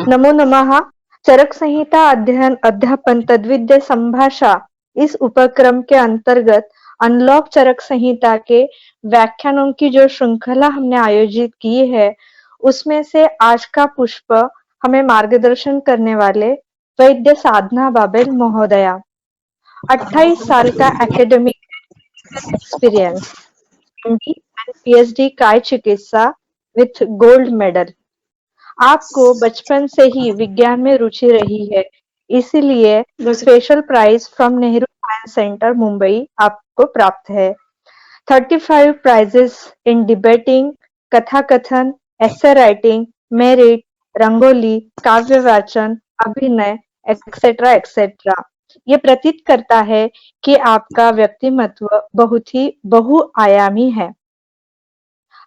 नमो नमः। चरक संहिता अध्ययन अध्यापन तद्विद्या संभाषा इस उपक्रम के अंतर्गत अनलॉक चरक संहिता के व्याख्यानों की जो श्रृंखला हमने आयोजित की है, उसमें से आज का पुष्प हमें मार्गदर्शन करने वाले वैद्य साधना बाबेल महोदया। 28 साल का academic experience, MD and PhD काय चिकित्सा विथ गोल्ड मेडल। आपको बचपन से ही विज्ञान में रुचि रही है, इसीलिए special prize from Nehru science centre Mumbai आपको प्राप्त है। 35 prizes in debating, कथा कथन, essay writing, merit, रंगोली, काव्य वाचन, अभिनय, एक्सेट्रा एक्सेट्रा। ये प्रतीत करता है कि आपका व्यक्तिमत्व बहुत ही बहुआयामी है।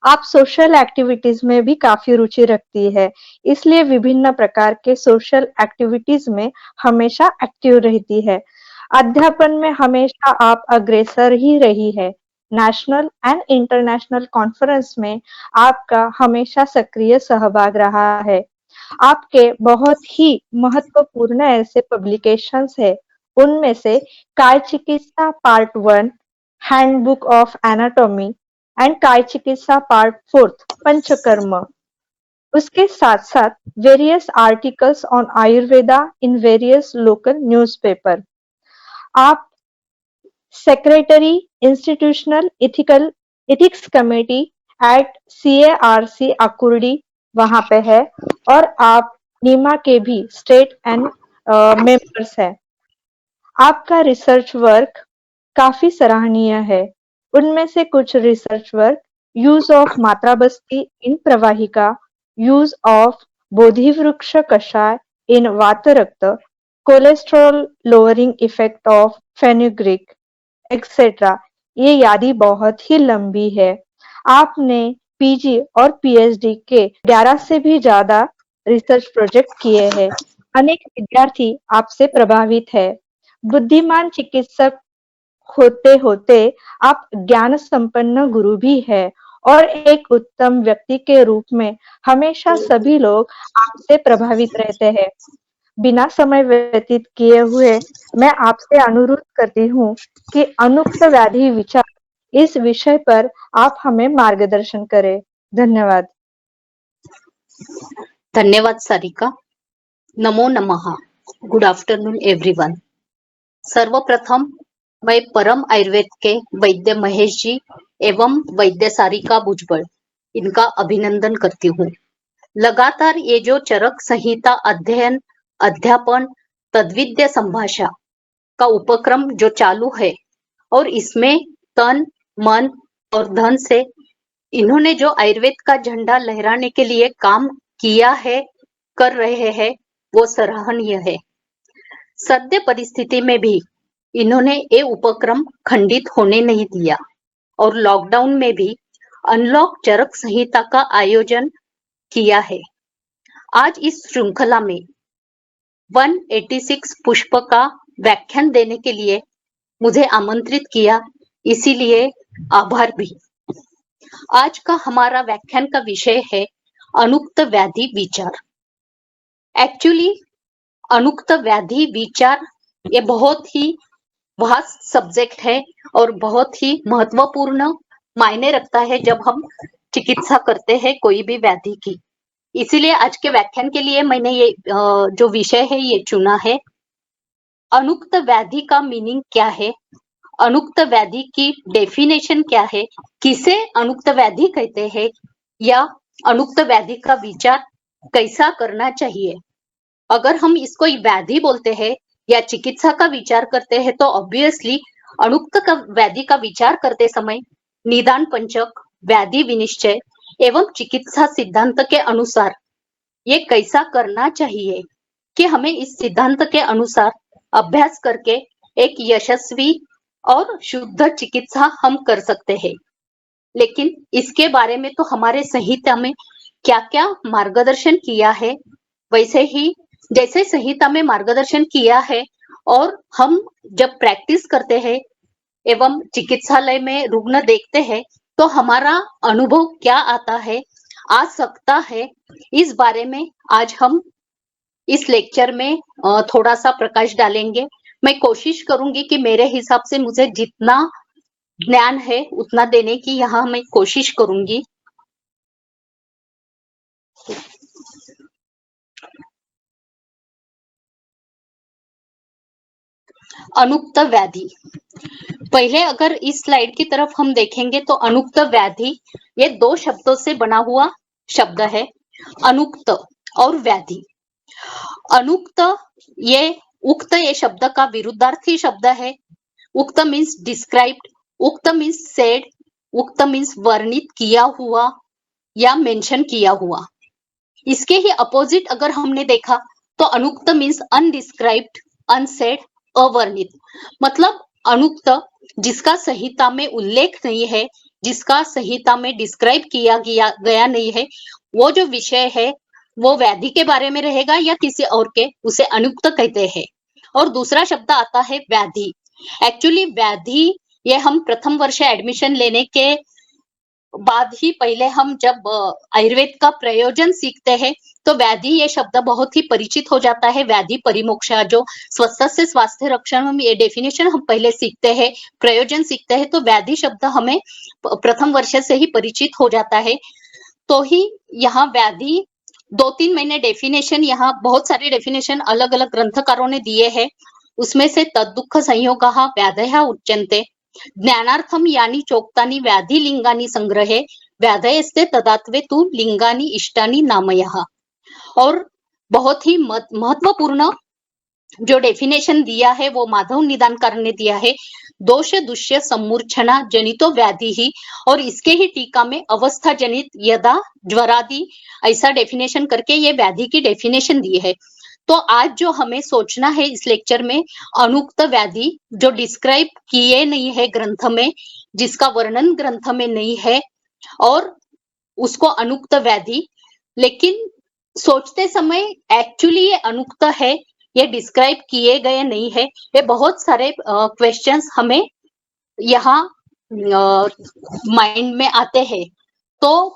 आप सोशल एक्टिविटीज में भी काफी रुचि रखती है, इसलिए विभिन्न प्रकार के सोशल एक्टिविटीज में हमेशा एक्टिव रहती है। अध्यापन में हमेशा आप अग्रसर ही रही है। नेशनल एंड इंटरनेशनल कॉन्फ्रेंस में आपका हमेशा सक्रिय सहभाग रहा है। आपके बहुत ही महत्वपूर्ण ऐसे पब्लिकेशंस है, उनमें से Kaya Chikitsa part 1, handbook of anatomy and Kaya Chikitsa part 4 Panchakarma. उसके साथ साथ various articles on Ayurveda in various local newspaper. आप secretary institutional ethics committee at CARC Akurdi वहां पे है, और आप नीमा के भी स्टेट एंड मेंबर्स है। आपका रिसर्च वर्क काफी सराहनीय है। उनमें से कुछ रिसर्च वर्क यूज ऑफ मात्रा बस्ती इन प्रवाहिका, यूज ऑफ बोधि वृक्ष कषाय इन वात रक्त, cholesterol lowering effect of fenugreek etcetera. ये यादी बहुत ही लंबी है। आपने पीजी और पीएचडी के 11 से भी ज्यादा रिसर्च प्रोजेक्ट किए हैं। अनेक विद्यार्थी आपसे प्रभावित है। बुद्धिमान चिकित्सक होते होते आप ज्ञान संपन्न गुरु भी है, और एक उत्तम व्यक्ति के रूप में हमेशा सभी लोग आपसे प्रभावित रहते हैं। बिना समय व्यतीत किए हुए मैं आपसे अनुरोध करती हूँ कि अनुक्त व्याधि विचार इस विषय पर आप हमें मार्गदर्शन करें। धन्यवाद। धन्यवाद सारिका। नमो नमः। Good afternoon everyone. सर्वप्रथम मैं परम आयुर्वेद के वैद्य महेश जी एवं वैद्य सारिका भुजबल इनका अभिनंदन करती हूँ। लगातार ये जो चरक संहिता अध्ययन अध्यापन तद्विद्या संभाषा का उपक्रम जो चालू है, और इसमें तन मन और धन से इन्होंने जो आयुर्वेद का झंडा लहराने के लिए काम किया है, कर रहे हैं, वो सराहनीय है। सद्य परिस्थिति में भी इन्होंने ये उपक्रम खंडित होने नहीं दिया, और लॉकडाउन में भी अनलॉक चरक संहिता का आयोजन किया है। आज इस श्रृंखला में 186 पुष्प का व्याख्यान देने के लिए मुझे आमंत्रित किया, इसीलिए आभार भी। आज का हमारा व्याख्यान का विषय है अनुक्त व्याधि विचार। एक्चुअली अनुक्त व्याधि विचार ये बहुत ही वास्ट सब्जेक्ट है और बहुत ही महत्वपूर्ण मायने रखता है जब हम चिकित्सा करते हैं कोई भी व्याधि की। इसीलिए आज के व्याख्यान के लिए मैंने ये जो विषय है ये चुना है। अनुक्त व्याधि का मीनिंग क्या है, अनुक्त व्याधि की डेफिनेशन क्या है, किसे अनुक्त व्याधि कहते हैं, या अनुक्त व्याधि का विचार कैसा करना चाहिए। अगर हम इसको व्याधि बोलते हैं या चिकित्सा का विचार करते हैं, तो ऑब्वियसली अनुक्त का व्याधि का विचार करते समय निदान पंचक, व्याधि विनिश्चय एवं चिकित्सा सिद्धांत के अनुसार ये कैसा करना चाहिए कि हमें इस सिद्धांत के अनुसार अभ्यास करके एक यशस्वी और शुद्ध चिकित्सा हम कर सकते हैं। लेकिन इसके बारे में तो हमारे संहिता में क्या क्या मार्गदर्शन किया है, वैसे ही जैसे संहिता में मार्गदर्शन किया है, और हम जब प्रैक्टिस करते हैं एवं चिकित्सालय में रुग्ण देखते हैं, तो हमारा अनुभव क्या आता है, आ सकता है, इस बारे में आज हम इस लेक्चर में थोड़ा सा प्रकाश डालेंगे। मैं कोशिश करूंगी कि मेरे हिसाब से मुझे जितना ज्ञान है उतना देने की यहाँ मैं कोशिश करूंगी। अनुक्त व्याधि, पहले अगर इस स्लाइड की तरफ हम देखेंगे तो अनुक्त व्याधि ये दो शब्दों से बना हुआ शब्द है, अनुक्त और व्याधि। अनुक्त ये उक्त ये शब्द का विरुद्धार्थी शब्द है। उक्त मीन्स डिस्क्राइब्ड, उक्त मीन्स सेड, उक्त मीन्स वर्णित किया हुआ या मेंशन किया हुआ। इसके ही अपोजिट अगर हमने देखा तो अनुक्त मीन्स अनडिस्क्राइब्ड, अनसेड, अवर्णित। मतलब अनुक्त जिसका संहिता में उल्लेख नहीं है, जिसका संहिता में डिस्क्राइब किया गया नहीं है, वो जो विषय है वो व्याधि के बारे में रहेगा या किसी और के, उसे अनुक्त कहते हैं। और दूसरा शब्द आता है व्याधि। एक्चुअली व्याधि ये हम प्रथम वर्ष एडमिशन लेने के बाद ही पहले हम जब आयुर्वेद का प्रयोजन सीखते हैं तो व्याधि ये शब्द बहुत ही परिचित हो जाता है। व्याधि परिमोक्षा, जो स्वस्थ से स्वास्थ्य रक्षण में ये डेफिनेशन हम पहले सीखते हैं, प्रयोजन सीखते हैं, तो व्याधि शब्द हमें प्रथम वर्ष से ही परिचित हो जाता है। तो ही यहाँ व्याधि 2-3 महीने डेफिनेशन, यहाँ बहुत सारे डेफिनेशन अलग अलग ग्रंथकारों ने दिए हैं। उसमें से तद्दुःख संयोगः व्याधयः उच्यन्ते, ज्ञानार्थम यानी चोक्तानि व्याधि लिंगानि संग्रहे, व्याधयस्ते तदात्वे तु लिंगानि इष्टानि नामयः। और बहुत ही महत्वपूर्ण जो डेफिनेशन दिया है वो माधव निदानकार ने दिया है, दोष दुष्य सम्मूर्छना जनितो व्याधि ही, और इसके ही टीका में अवस्था जनित यदा ज्वरादि, ऐसा डेफिनेशन करके ये व्याधि की डेफिनेशन दी है। तो आज जो हमें सोचना है इस लेक्चर में, अनुक्त व्याधि जो डिस्क्राइब किए नहीं है ग्रंथ में, जिसका वर्णन ग्रंथ में नहीं है, और उसको अनुक्त व्याधि, लेकिन सोचते समय एक्चुअली ये अनुक्त है, ये डिस्क्राइब किए गए नहीं है। ये बहुत सारे क्वेश्चंस हमें यहाँ माइंड में आते हैं। तो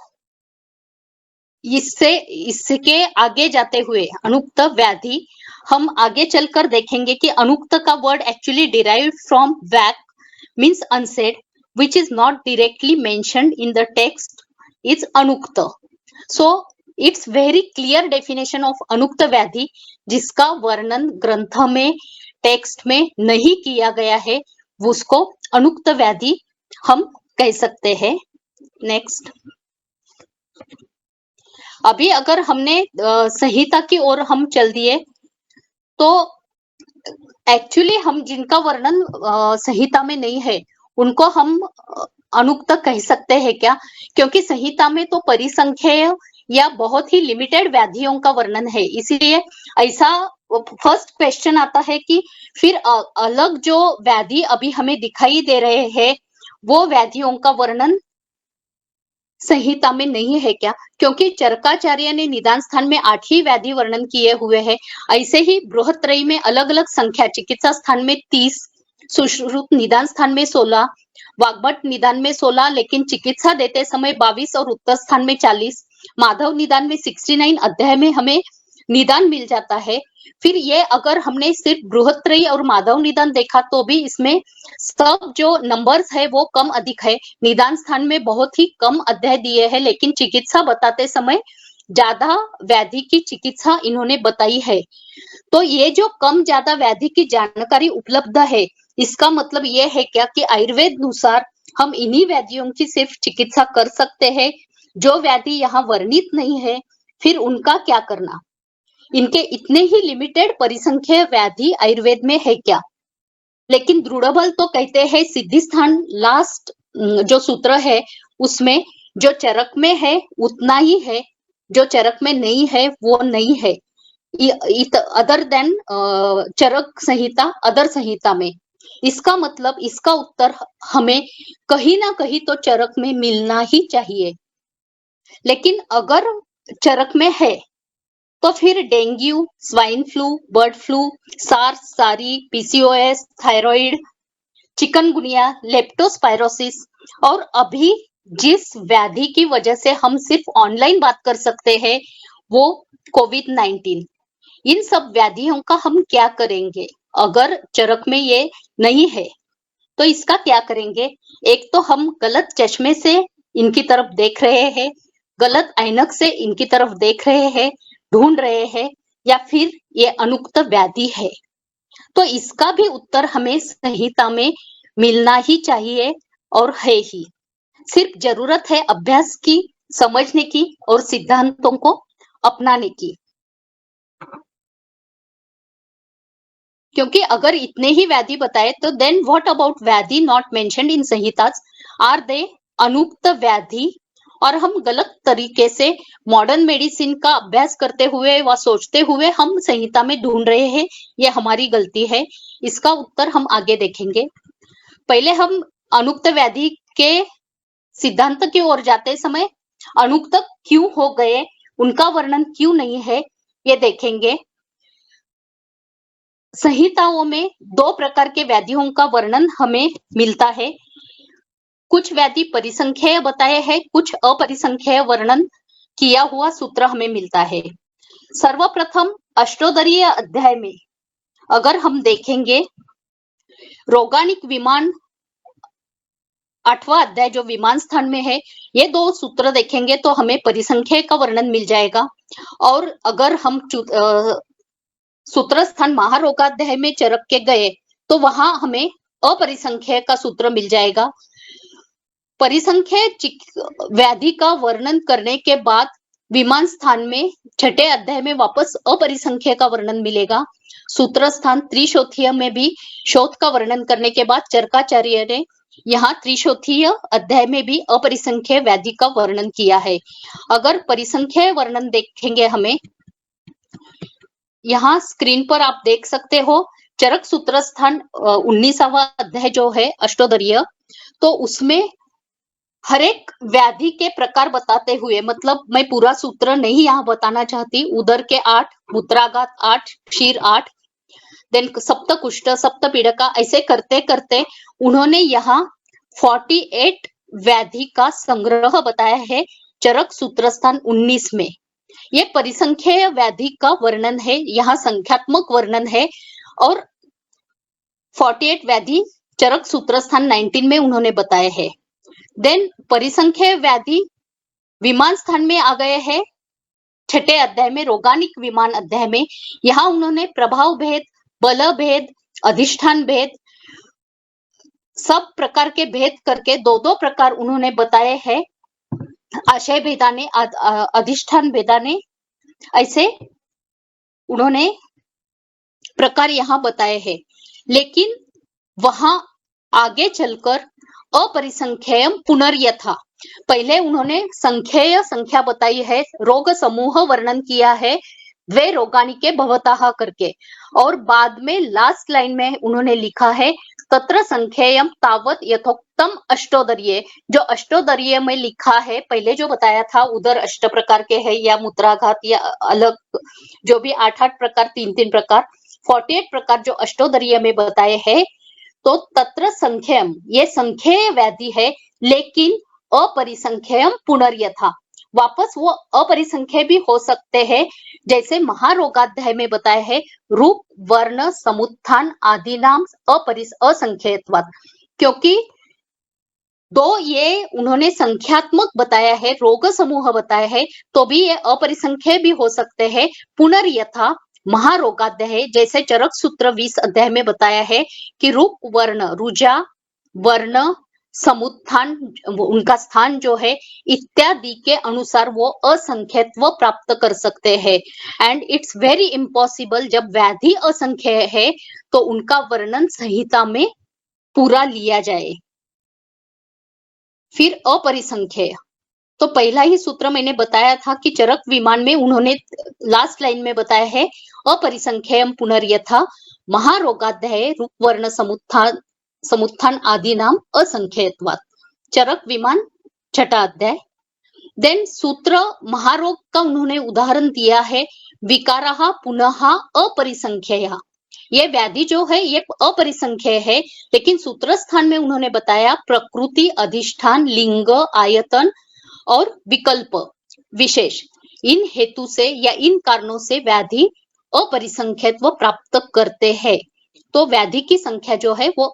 इसके आगे जाते हुए अनुक्त व्याधि हम आगे चलकर देखेंगे कि अनुक्त का वर्ड एक्चुअली डिराइव्ड फ्रॉम वैक, means unsaid, which is not directly mentioned in the text, is अनुक्त. So it's very clear definition of अनुक्त व्याधि, जिसका वर्णन ग्रंथ में, टेक्स्ट में नहीं किया गया है, उसको अनुक्त व्याधि हम कह सकते हैं। नेक्स्ट, अभी अगर हमने संहिता की ओर हम चल दिए तो एक्चुअली हम जिनका वर्णन संहिता में नहीं है उनको हम अनुक्त कह सकते हैं क्या? क्योंकि संहिता में तो परिसंख्येय या बहुत ही लिमिटेड व्याधियों का वर्णन है, इसीलिए ऐसा फर्स्ट क्वेश्चन आता है कि फिर अलग जो व्याधि अभी हमें दिखाई दे रहे हैं वो व्याधियों का वर्णन संहिता में नहीं है क्या? क्योंकि चरकाचार्य ने निदान स्थान में 8 ही व्याधि वर्णन किए हुए हैं। ऐसे ही बृहत्त्रयी में अलग अलग संख्या, चिकित्सा स्थान में 30, सुश्रुत निदान स्थान में 16, वाग्भट निदान में 16, लेकिन चिकित्सा देते समय 22 और उत्तर स्थान में 40, माधव निदान में 69 अध्याय में हमें निदान मिल जाता है। फिर ये अगर हमने सिर्फ बृहत्त्रयी और माधव निदान देखा तो भी इसमें सब जो नंबर्स है वो कम अधिक है। निदान स्थान में बहुत ही कम अध्याय दिए हैं, लेकिन चिकित्सा बताते समय ज्यादा व्याधि की चिकित्सा इन्होंने बताई है। तो ये जो कम ज्यादा व्याधि की जानकारी उपलब्ध है, इसका मतलब ये है क्या कि आयुर्वेद अनुसार हम इन्हीं व्याधियों की सिर्फ चिकित्सा कर सकते हैं। जो व्याधि यहाँ वर्णित नहीं है फिर उनका क्या करना? इनके इतने ही लिमिटेड परिसंख्य व्याधि आयुर्वेद में है क्या? लेकिन दृढ़बल तो कहते हैं सिद्धि स्थान लास्ट जो सूत्र है उसमें जो चरक में है उतना ही है, जो चरक में नहीं है वो नहीं है, अदर देन चरक संहिता, अदर संहिता में। इसका मतलब इसका उत्तर हमें कहीं ना कहीं तो चरक में मिलना ही चाहिए। लेकिन अगर चरक में है तो फिर dengue, swine flu, bird flu, SARS, सारी, पीसीओएस, थायराइड, चिकनगुनिया, लेप्टोस्पायरोसिस, और अभी जिस व्याधि की वजह से हम सिर्फ ऑनलाइन बात कर सकते हैं वो कोविड-19, इन सब व्याधियों का हम क्या करेंगे? अगर चरक में ये नहीं है तो इसका क्या करेंगे? एक तो हम गलत चश्मे से इनकी तरफ देख रहे हैं, गलत ऐनक से इनकी तरफ देख रहे हैं, ढूंढ रहे हैं, या फिर ये अनुक्त व्याधि है। तो इसका भी उत्तर हमें संहिता में मिलना ही चाहिए और है ही। सिर्फ जरूरत है अभ्यास की, समझने की और सिद्धांतों को अपनाने की। क्योंकि अगर इतने ही व्याधि बताए तो देन व्हाट अबाउट व्याधि नॉट मेंशन्ड इन संहिताज, आर दे अनुक्त व्याधि? और हम गलत तरीके से मॉडर्न मेडिसिन का अभ्यास करते हुए व सोचते हुए हम संहिता में ढूंढ रहे हैं, ये हमारी गलती है। इसका उत्तर हम आगे देखेंगे। पहले हम अनुक्त व्याधि के सिद्धांत की ओर जाते समय अनुक्त क्यों हो गए, उनका वर्णन क्यों नहीं है, ये देखेंगे। संहिताओं में दो प्रकार के व्याधियों का वर्णन हमें मिलता है। कुछ व्याधि परिसंख्येय बताए हैं, कुछ अपरिसंख्येय वर्णन किया हुआ सूत्र हमें मिलता है। सर्वप्रथम अष्टोदरीय अध्याय में अगर हम देखेंगे, रोगानिक विमान 8वां अध्याय जो विमान स्थान में है, ये दो सूत्र देखेंगे तो हमें परिसंख्येय का वर्णन मिल जाएगा। और अगर हम सूत्र स्थान महारोगाध्याय में चरक के गए तो वहां हमें अपरिसंख्येय का सूत्र मिल जाएगा। परिसंख्येय व्याधि का वर्णन करने के बाद विमान स्थान में 6ठे अध्याय में वापस अपरिसंख्येय का वर्णन मिलेगा। सूत्र स्थान त्रिशोथीय में भी शोथ का वर्णन करने के बाद चरकाचार्य ने यहाँ त्रिशोथीय अध्याय में भी अपरिसंख्येय व्याधि का वर्णन किया है। अगर परिसंख्येय वर्णन देखेंगे हमें, यहाँ स्क्रीन पर आप देख सकते हो, चरक सूत्र स्थान 19वां अध्याय जो है अष्टोदरीय, तो उसमें हर एक व्याधि के प्रकार बताते हुए, मतलब मैं पूरा सूत्र नहीं यहाँ बताना चाहती, उदर के 8, मूत्राघात 8, क्षीर 8, देन सप्त कुष्ठ, सप्त पीड़का, ऐसे करते करते उन्होंने यहाँ 48 व्याधि का संग्रह बताया है चरक सूत्र स्थान 19 में। ये परिसंख्येय व्याधि का वर्णन है, यहाँ संख्यात्मक वर्णन है। और 48 व्याधि चरक सूत्र स्थान 19 में उन्होंने बताए हैं। देन परिसंख्येय व्याधि विमान स्थान में आ गए हैं 6ठे अध्याय में, रोगानिक विमान अध्याय में। यहाँ उन्होंने प्रभाव भेद, बल भेद, अधिष्ठान भेद, सब प्रकार के भेद करके दो दो प्रकार उन्होंने बताए हैं। आशय भेदाने, अधिष्ठान भेदाने, ऐसे उन्होंने प्रकार यहाँ बताए हैं। लेकिन वहां आगे चलकर अपरिसंख्येयम पुनर्यथा, पहले उन्होंने संख्येय संख्या बताई है, रोग समूह वर्णन किया है द्वे रोगानिके भवतः करके, और बाद में लास्ट लाइन में उन्होंने लिखा है तत्र संख्येयम तावत यथोक्तम अष्टोदरीय। जो अष्टोदरीय में लिखा है, पहले जो बताया था उदर 8 प्रकार के है, या मूत्राघात, या अलग जो भी 8-8 प्रकार, 3-3 प्रकार, 48 प्रकार जो अष्टोदरीय में बताए हैं, तो तत्र संख्यम, ये संख्येय व्याधि है, लेकिन अपरिसंख्यम पुनर्यथा, वापस वो अपरिसंख्यय भी हो सकते हैं, जैसे महारोगाध्याय में बताए हैं, रूप, वर्ण, समुत्थान आदि नाम असंख्यत्वात्। क्योंकि दो ये उन्होंने संख्यात्मक बताया है, रोग समूह बताया है, तो भी ये अपरिसंख्यय भी हो सकते हैं। पुनर्यथा महारोगाध्याय, जैसे चरक सूत्र 20 अध्याय में बताया है कि रूप, वर्ण, रुजा, वर्ण, समुत्थान, उनका स्थान जो है, इत्यादि के अनुसार वो असंख्यत्व प्राप्त कर सकते हैं। एंड इट्स वेरी इम्पॉसिबल, जब व्याधि असंख्य है तो उनका वर्णन संहिता में पूरा लिया जाए। फिर अपरिसंख्यय, तो पहला ही सूत्र मैंने बताया था कि चरक विमान में उन्होंने लास्ट लाइन में बताया है अपरिसंख्यम पुनर्यथा महारोगाध्याय रूप, वर्ण, समुत्थान आदि नाम असंख्यत्वात्। चरक विमान 6ठा अध्याय। देन सूत्र महारोग का उन्होंने उदाहरण दिया है, विकारः पुनः अपरिसंख्ययः। ये व्याधि जो है ये अपरिसंख्यय है, लेकिन सूत्र स्थान में उन्होंने बताया प्रकृति, अधिष्ठान, लिंग, आयतन और विकल्प विशेष, इन हेतु से या इन कारणों से व्याधि अपरिसंख्यत्व प्राप्त करते हैं। तो व्याधि की संख्या जो है वो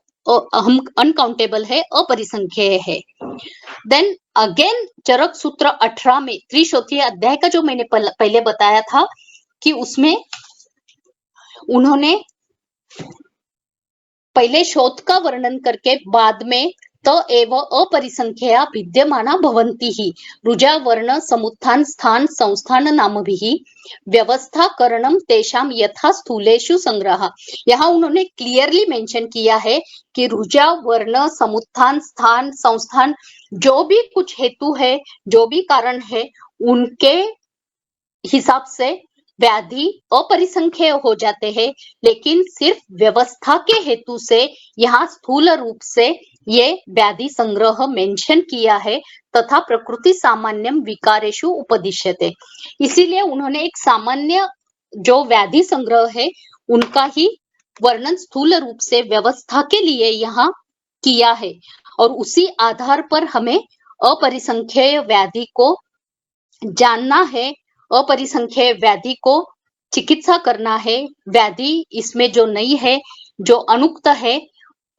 हम अनकाउंटेबल है, अपरिसंख्येय है। देन अगेन चरक सूत्र 18 में त्रिशोथी अध्याय का जो मैंने पहले बताया था कि उसमें उन्होंने पहले शोध का वर्णन करके बाद में त एव अपरिसंख्यया विद्यमाना भवन्ति ही रुजा वर्ण समुत्थान स्थान संस्थान नामभिः व्यवस्थाकरणम तेषाम यथा स्थूलेषु संग्रह। यहाँ उन्होंने क्लियरली मेंशन किया है कि रुजा वर्ण समुत्थान स्थान संस्थान जो भी कुछ हेतु है, जो भी कारण है, उनके हिसाब से व्याधि अपरिसंख्येय हो जाते हैं, लेकिन सिर्फ व्यवस्था के हेतु से यहाँ स्थूल रूप से ये व्याधि संग्रह मेंशन किया है तथा प्रकृति सामान्यम विकारेषु उपदिश्यते। इसीलिए उन्होंने एक सामान्य जो व्याधि संग्रह है उनका ही वर्णन स्थूल रूप से व्यवस्था के लिए यहाँ किया है और उसी आधार पर हमें अपरिसंख्येय व्याधि को जानना है, अपरिसंख्येय व्याधि को चिकित्सा करना है। व्याधि इसमें जो नहीं है, जो अनुक्त है,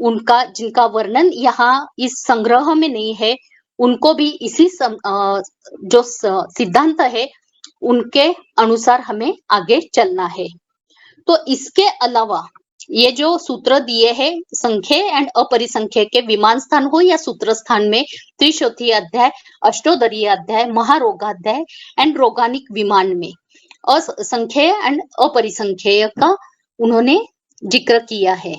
उनका जिनका वर्णन यहाँ इस संग्रह में नहीं है, उनको भी इसी जो सिद्धांत है उनके अनुसार हमें आगे चलना है। तो इसके अलावा ये जो सूत्र दिए हैं संख्य एंड अपरिसंख्य के विमान स्थान हो या सूत्र स्थान में त्रिशोथी अध्याय, अष्टोदरीय अध्याय, महारोगाध्याय एंड रोगानिक विमान में असंख्य एंड अपरिसंख्य का उन्होंने जिक्र किया है।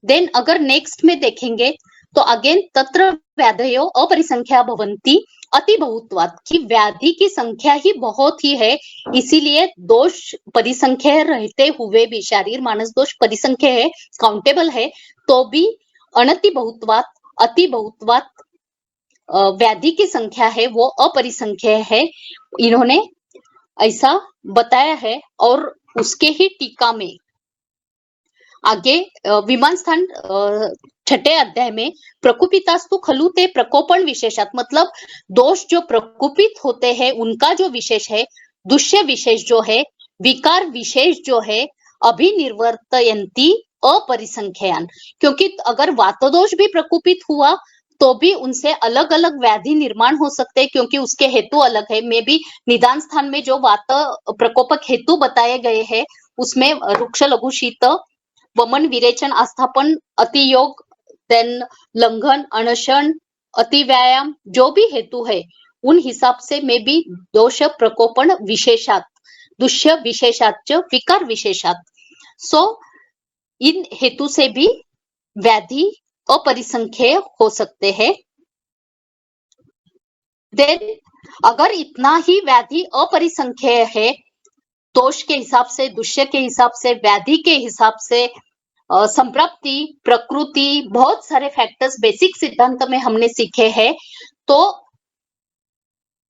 देन अगर नेक्स्ट में देखेंगे तो अगेन तत्र व्याधयो अपरिसंख्या भवन्ति अति बहुत्वात् की व्याधि की संख्या ही बहुत ही है, इसीलिए दोष परिसंख्य रहते हुए भी शारीर मानस दोष परिसंख्य है, काउंटेबल है, तो भी अनति बहुत्वात् अति बहुत्वात् व्याधि की संख्या है वो अपरिसंख्य है, इन्होंने ऐसा बताया है। और उसके ही टीका में आगे विमान स्थान छठे अध्याय में प्रकुपितास्तु खलु ते प्रकोपण विशेषात, मतलब दोष जो प्रकुपित होते हैं उनका जो विशेष है, दुष्य विशेष जो है, विकार विशेष जो है, अभिनिर्वर्तयन्ति अपरिसंख्यान, क्योंकि अगर वातदोष भी प्रकुपित हुआ तो भी उनसे अलग अलग व्याधि निर्माण हो सकते हैं, क्योंकि उसके हेतु अलग है। मे भी निदान स्थान में जो वात प्रकोपक हेतु बताए गए हैं उसमें रुक्ष लघु शीत, वमन विरेचन आस्थापन, अतियोग, देन लंघन, अनशन, अति व्यायाम, जो भी हेतु है उन हिसाब से में भी दोष प्रकोपण विशेषात, दुष्य विशेषात, विकार विशेषात, सो इन हेतु से भी व्याधि अपरिसंख्येय हो सकते हैं। देन अगर इतना ही व्याधि अपरिसंख्येय है, दोष के हिसाब से, दुष्य के हिसाब से, व्याधि के हिसाब से, संप्राप्ति, प्रकृति, बहुत सारे फैक्टर्स बेसिक सिद्धांत में हमने सीखे हैं, तो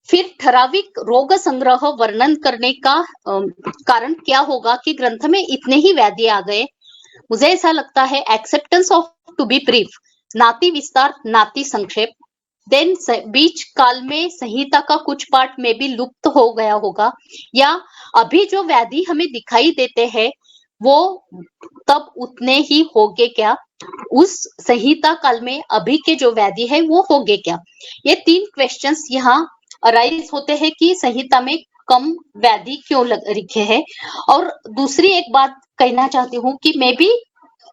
फिर ठराविक रोग संग्रह वर्णन करने का कारण क्या होगा कि ग्रंथ में इतने ही व्याधि आ गए। मुझे ऐसा लगता है acceptance of to be brief, नाति विस्तार नाति संक्षेप, देन बीच काल में संहिता का कुछ पार्ट में भी लुप्त हो गया होगा, या अभी जो व्याधि हमें दिखाई देते हैं वो तब उतने ही होंगे क्या, उस संहिता काल में अभी के जो व्याधि है वो होंगे क्या। ये तीन क्वेश्चंस यहाँ अराइज होते हैं कि संहिता में कम व्याधि क्यों लिखे हैं। और दूसरी एक बात कहना चाहती हूँ कि मैं भी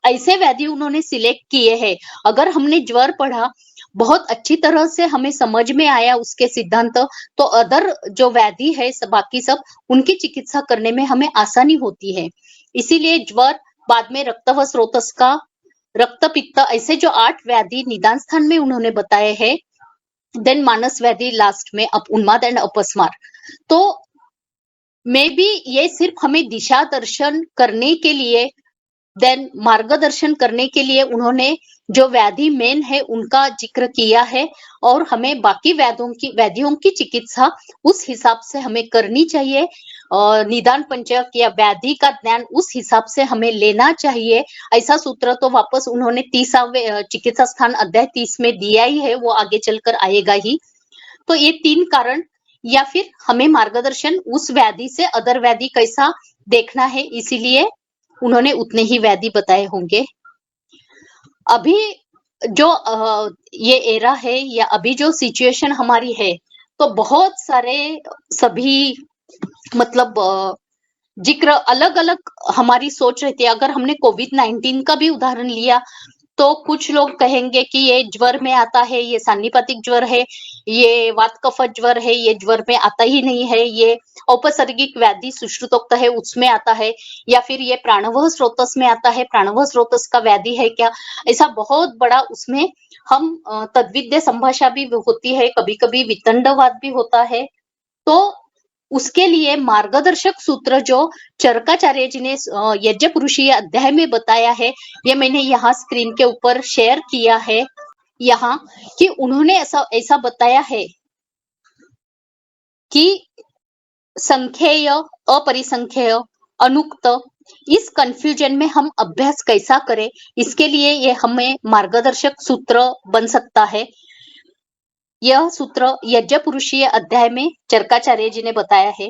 ऐसे व्याधि उन्होंने सिलेक्ट किए हैं, अगर हमने ज्वर पढ़ा बहुत अच्छी तरह से हमें समझ में आया उसके सिद्धांत, तो अदर जो व्याधि है बाकी सब उनकी चिकित्सा करने में हमें आसानी होती है। इसीलिए ज्वर, बाद में रक्त व स्रोतस का, रक्त पित्त, ऐसे जो 8 व्याधि निदान स्थान में उन्होंने बताए हैं, देन मानस व्याधि लास्ट में उन्माद एंड अपस्मार। तो मे बी ये सिर्फ हमें दिशा दर्शन करने के लिए, देन मार्गदर्शन करने के लिए उन्होंने जो व्याधि मेन है उनका जिक्र किया है, और हमें बाकी व्याधियों की चिकित्सा उस हिसाब से हमें करनी चाहिए, और निदान पंचक या व्याधि का ज्ञान उस हिसाब से हमें लेना चाहिए। ऐसा सूत्र तो वापस उन्होंने 30वें चिकित्सा स्थान अध्याय 30 में दिया ही है, वो आगे चलकर आएगा ही। तो ये 3 कारण या फिर हमें मार्गदर्शन उस व्याधि से अदर व्याधि कैसा देखना है, इसीलिए उन्होंने उतने ही व्याधि बताए होंगे। अभी जो ये एरा है या अभी जो सिचुएशन हमारी है, तो बहुत सारे सभी मतलब जिक्र अलग अलग हमारी सोच रहती है। अगर हमने कोविड-19 का भी उदाहरण लिया तो कुछ लोग कहेंगे कि ये ज्वर में आता है, ये सान्निपातिक ज्वर है, ये वात कफत ज्वर है, ये ज्वर में आता ही नहीं है, ये औपसर्गिक व्याधि सुश्रुतोक्त है उसमें आता है, या फिर ये प्राणवह स्रोतस में आता है, प्राणवह स्रोतस का व्याधि है क्या? ऐसा बहुत बड़ा उसमें हम तद्विद्य संभाषा भी होती है, कभी-कभी वितंडवाद भी होता है। तो उसके लिए मार्गदर्शक सूत्र जो चरकाचार्य जी ने यज्ञपुरुषीय अध्याय में बताया है, ये मैंने यहाँ स्क्रीन के ऊपर शेयर किया है यहाँ, कि उन्होंने ऐसा बताया है कि संख्येय, अपरिसंख्येय, अनुक्त, इस कंफ्यूजन में हम अभ्यास कैसा करें, इसके लिए ये हमें मार्गदर्शक सूत्र बन सकता है। यह सूत्र यज्ञपुरुषीय अध्याय में चरकाचार्य जी ने बताया है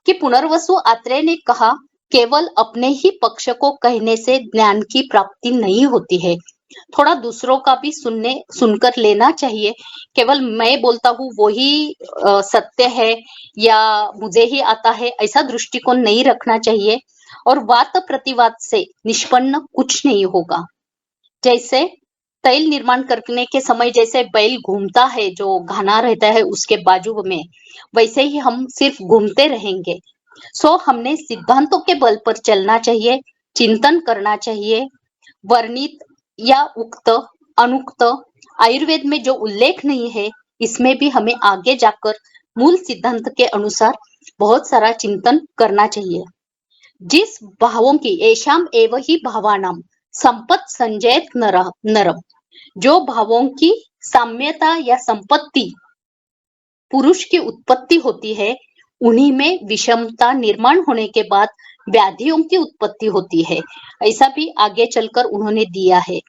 कि पुनर्वसु आत्रेय ने कहा, केवल अपने ही पक्ष को कहने से ज्ञान की प्राप्ति नहीं होती है, थोड़ा दूसरों का भी सुनकर लेना चाहिए। केवल मैं बोलता हूँ वही सत्य है या मुझे ही आता है, ऐसा दृष्टिकोण नहीं रखना चाहिए। और वाद प्रतिवाद से निष्पन्न कुछ नहीं होगा। जैसे तैल निर्माण करने के समय जैसे बैल घूमता है, जो घाना रहता है उसके बाजू में, वैसे ही हम सिर्फ घूमते रहेंगे। सो हमने सिद्धांतों के बल पर चलना चाहिए, चिंतन करना चाहिए। वर्णित या उक्त, अनुक्त आयुर्वेद में जो उल्लेख नहीं है, इसमें भी हमें आगे जाकर मूल सिद्धांत के अनुसार बहुत सारा चिंतन करना चाहिए। जिस भावों की एशाम एव ही भावानाम संपत संजयत नरम, जो भावों की साम्यता या संपत्ति पुरुष की उत्पत्ति होती है, उन्हीं में विषमता निर्माण होने के बाद व्याधियों की उत्पत्ति होती है। ऐसा भी आगे चलकर उन्होंने दिया है।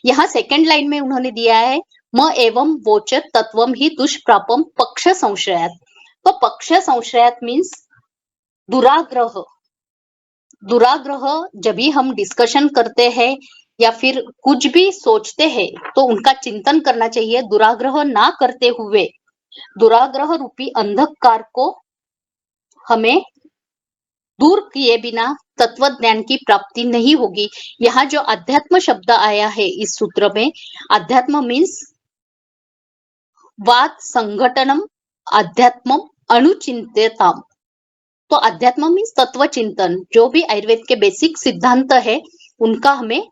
यहाँ सेकंड लाइन में उन्होंने दिया है, म एवं वोचत तत्वम ही दुष्प्रापम पक्ष संश्रयात। तो पक्ष संश्रयात मीन्स दुराग्रह। दुराग्रह जब भी हम डिस्कशन करते हैं या फिर कुछ भी सोचते हैं, तो उनका चिंतन करना चाहिए। दुराग्रह ना करते हुए दुराग्रह रूपी अंधकार को हमें दूर किए बिना तत्व ज्ञान की प्राप्ति नहीं होगी। यहाँ जो अध्यात्म शब्द आया है इस सूत्र में, अध्यात्म मीन्स वाद संघटनम अध्यात्मम अनुचिंत्यताम। तो अध्यात्म मीन्स तत्व चिंतन। जो भी आयुर्वेद के बेसिक सिद्धांत है उनका हमें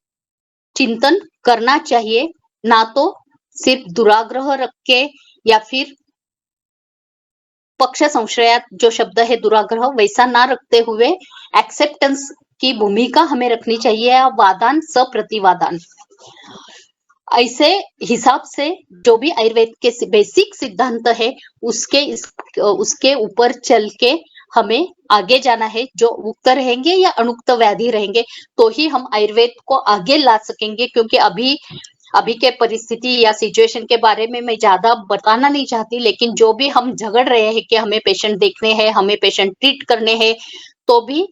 चिंतन करना चाहिए, ना तो सिर्फ दुराग्रह रख के या फिर पक्ष संश्रयात जो शब्द है दुराग्रह, वैसा ना रखते हुए एक्सेप्टेंस की भूमिका हमें रखनी चाहिए, या वादान सप्रतिवादान। ऐसे हिसाब से जो भी आयुर्वेद के बेसिक सिद्धांत है उसके ऊपर चल के हमें आगे जाना है। जो उक्त रहेंगे या अनुक्त व्याधि रहेंगे तो ही हम आयुर्वेद को आगे ला सकेंगे। क्योंकि अभी के परिस्थिति या सिचुएशन के बारे में मैं ज्यादा बताना नहीं चाहती, लेकिन जो भी हम झगड़ रहे हैं कि हमें पेशेंट देखने हैं, हमें पेशेंट ट्रीट करने हैं, तो भी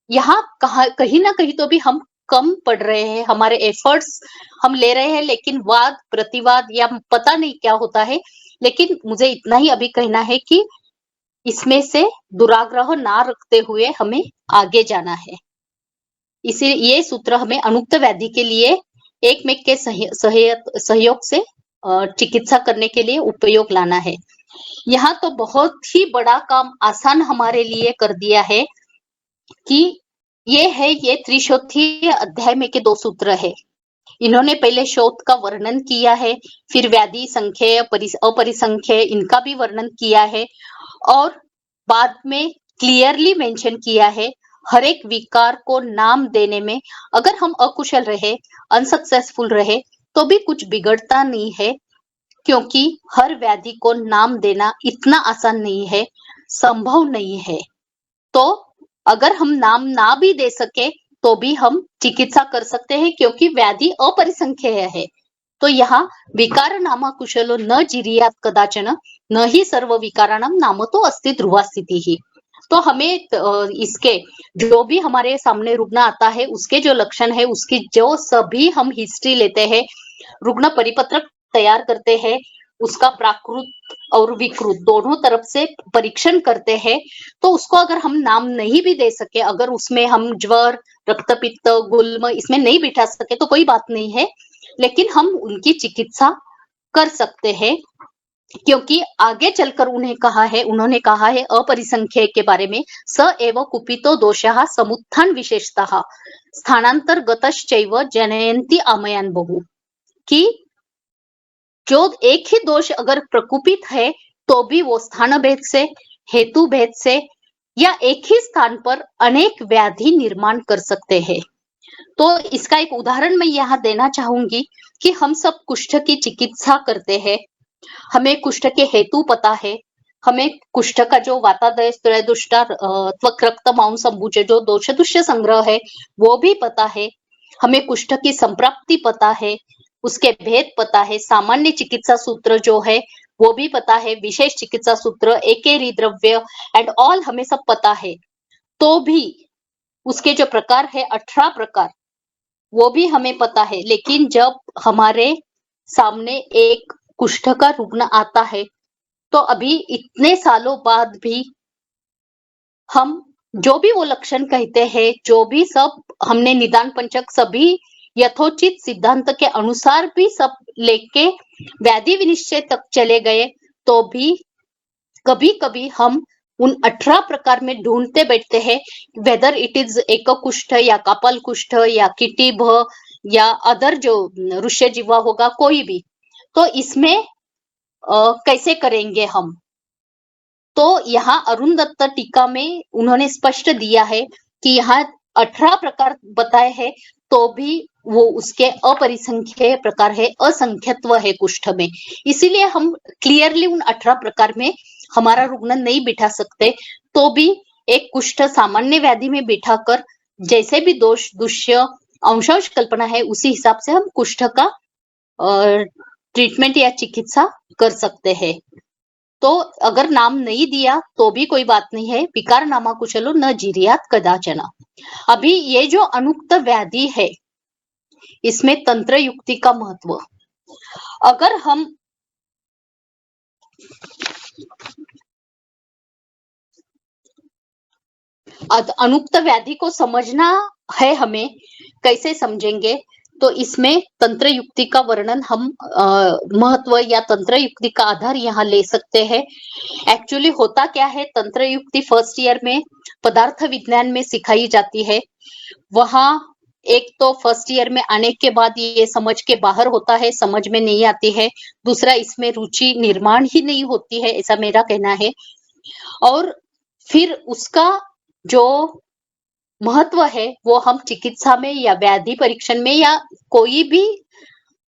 यहाँ कहीं ना कहीं तो भी हम कम पड़ रहे हैं। हमारे एफर्ट्स हम ले रहे हैं, लेकिन वाद प्रतिवाद या पता नहीं क्या होता है। लेकिन मुझे इतना ही अभी कहना है कि इसमें से दुराग्रह ना रखते हुए हमें आगे जाना है। इसीलिए ये सूत्र हमें अनुक्त व्याधि के लिए एकमेक के सहयोग से चिकित्सा करने के लिए उपयोग लाना है। यहाँ तो बहुत ही बड़ा काम आसान हमारे लिए कर दिया है कि ये त्रिशोथी अध्याय में के 2 सूत्र है। इन्होंने पहले शोथ का वर्णन किया है, फिर व्याधि, संख्येय, अपरिसंख्येय इनका भी वर्णन किया है, और बाद में क्लियरली मेंशन किया है हर एक विकार को नाम देने में अगर हम अकुशल रहे, अनसक्सेसफुल रहे, तो भी कुछ बिगड़ता नहीं है। क्योंकि हर व्याधि को नाम देना इतना आसान नहीं है, संभव नहीं है। तो अगर हम नाम ना भी दे सके तो भी हम चिकित्सा कर सकते हैं, क्योंकि व्याधि अपरिसंख्येय है। तो यहाँ विकार नामा कुशलो न जिरियात कदाचन न ही सर्व विकाराणाम नाम तो अस्ति ध्रुवा स्थिति ही। तो हमें इसके जो भी हमारे सामने रुग्ण आता है उसके जो लक्षण है उसकी जो सभी हम हिस्ट्री लेते हैं, रुग्ण परिपत्रक तैयार करते हैं, उसका प्राकृत और विकृत दोनों तरफ से परीक्षण करते हैं, तो उसको अगर हम नाम नहीं भी दे सके, अगर उसमें हम ज्वर, रक्तपित्त, गुल्म इसमें नहीं बिठा सके तो कोई बात नहीं है, लेकिन हम उनकी चिकित्सा कर सकते हैं, क्योंकि आगे चलकर उन्होंने कहा है अपरिसंख्य के बारे में, स एव कुपितो दोषः समुत्थान विशेषतः स्थानांतरगतश्चैव जनयन्ति आमयान बहु, कि जो एक ही दोष अगर प्रकुपित है तो भी वो स्थान भेद से, हेतु भेद से या एक ही स्थान पर अनेक व्याधि निर्माण कर सकते हैं। तो इसका एक उदाहरण मैं यहाँ देना चाहूंगी कि हम सब कुष्ठ की चिकित्सा करते हैं, हमें कुष्ठ के हेतु पता है, हमें कुष्ठ का जो वातादय त्रयोदुष्टा त्वक रक्त मांस अंबुज जो दोषदुष्य संग्रह है वो भी पता है, हमें कुष्ठ की संप्राप्ति पता है, उसके भेद पता है, सामान्य चिकित्सा सूत्र जो है वो भी पता है, विशेष चिकित्सा सूत्र, एकेरी द्रव्य एंड ऑल हमें सब पता है, तो भी उसके जो प्रकार है 18 प्रकार वो भी हमें पता है। लेकिन जब हमारे सामने एक कुष्ठ का रुग्ण आता है तो अभी इतने सालों बाद भी हम जो भी वो लक्षण कहते हैं, जो भी सब हमने निदान पंचक सभी यथोचित सिद्धांत के अनुसार भी सब लेके व्याधि विनिश्चय तक चले गए, तो भी कभी कभी हम उन 18 प्रकार में ढूंढते बैठते हैं, वेदर इट इज एक कुष्ठ या कपाल कुष्ठ या किटिभ या अदर जो रुष्य जीवा होगा कोई भी, तो इसमें कैसे करेंगे हम। तो यहाँ अरुण दत्त टीका में उन्होंने स्पष्ट दिया है कि यहाँ 18 प्रकार बताए हैं, तो भी वो उसके अपरिसंख्य प्रकार है, असंख्यत्व है कुष्ठ में, इसीलिए हम क्लियरली उन 18 प्रकार में हमारा रुग्ण नहीं बिठा सकते, तो भी एक कुष्ठ सामान्य व्याधि में बिठाकर जैसे भी दोष दुष्य अंशांश कल्पना है उसी हिसाब से हम कुष्ठ का ट्रीटमेंट या चिकित्सा कर सकते हैं। तो अगर नाम नहीं दिया तो भी कोई बात नहीं है, विकार नामा कुशलो न जिरियात कदाचन। अभी ये जो अनुक्त व्याधि है इसमें तंत्र युक्ति का महत्व, अगर हम अनुक्त व्याधि को समझना है, हमें कैसे समझेंगे, तो इसमें तंत्र युक्ति का वर्णन हम महत्व या तंत्र युक्ति का आधार यहाँ ले सकते हैं। एक्चुअली होता क्या है, तंत्र युक्ति फर्स्ट ईयर में पदार्थ विज्ञान में सिखाई जाती है, वहां एक तो फर्स्ट ईयर में आने के बाद ये समझ के बाहर होता है, समझ में नहीं आती है, दूसरा इसमें रुचि निर्माण ही नहीं होती है, ऐसा मेरा कहना है, और फिर उसका जो महत्व है वो हम चिकित्सा में या व्याधि परीक्षण में या कोई भी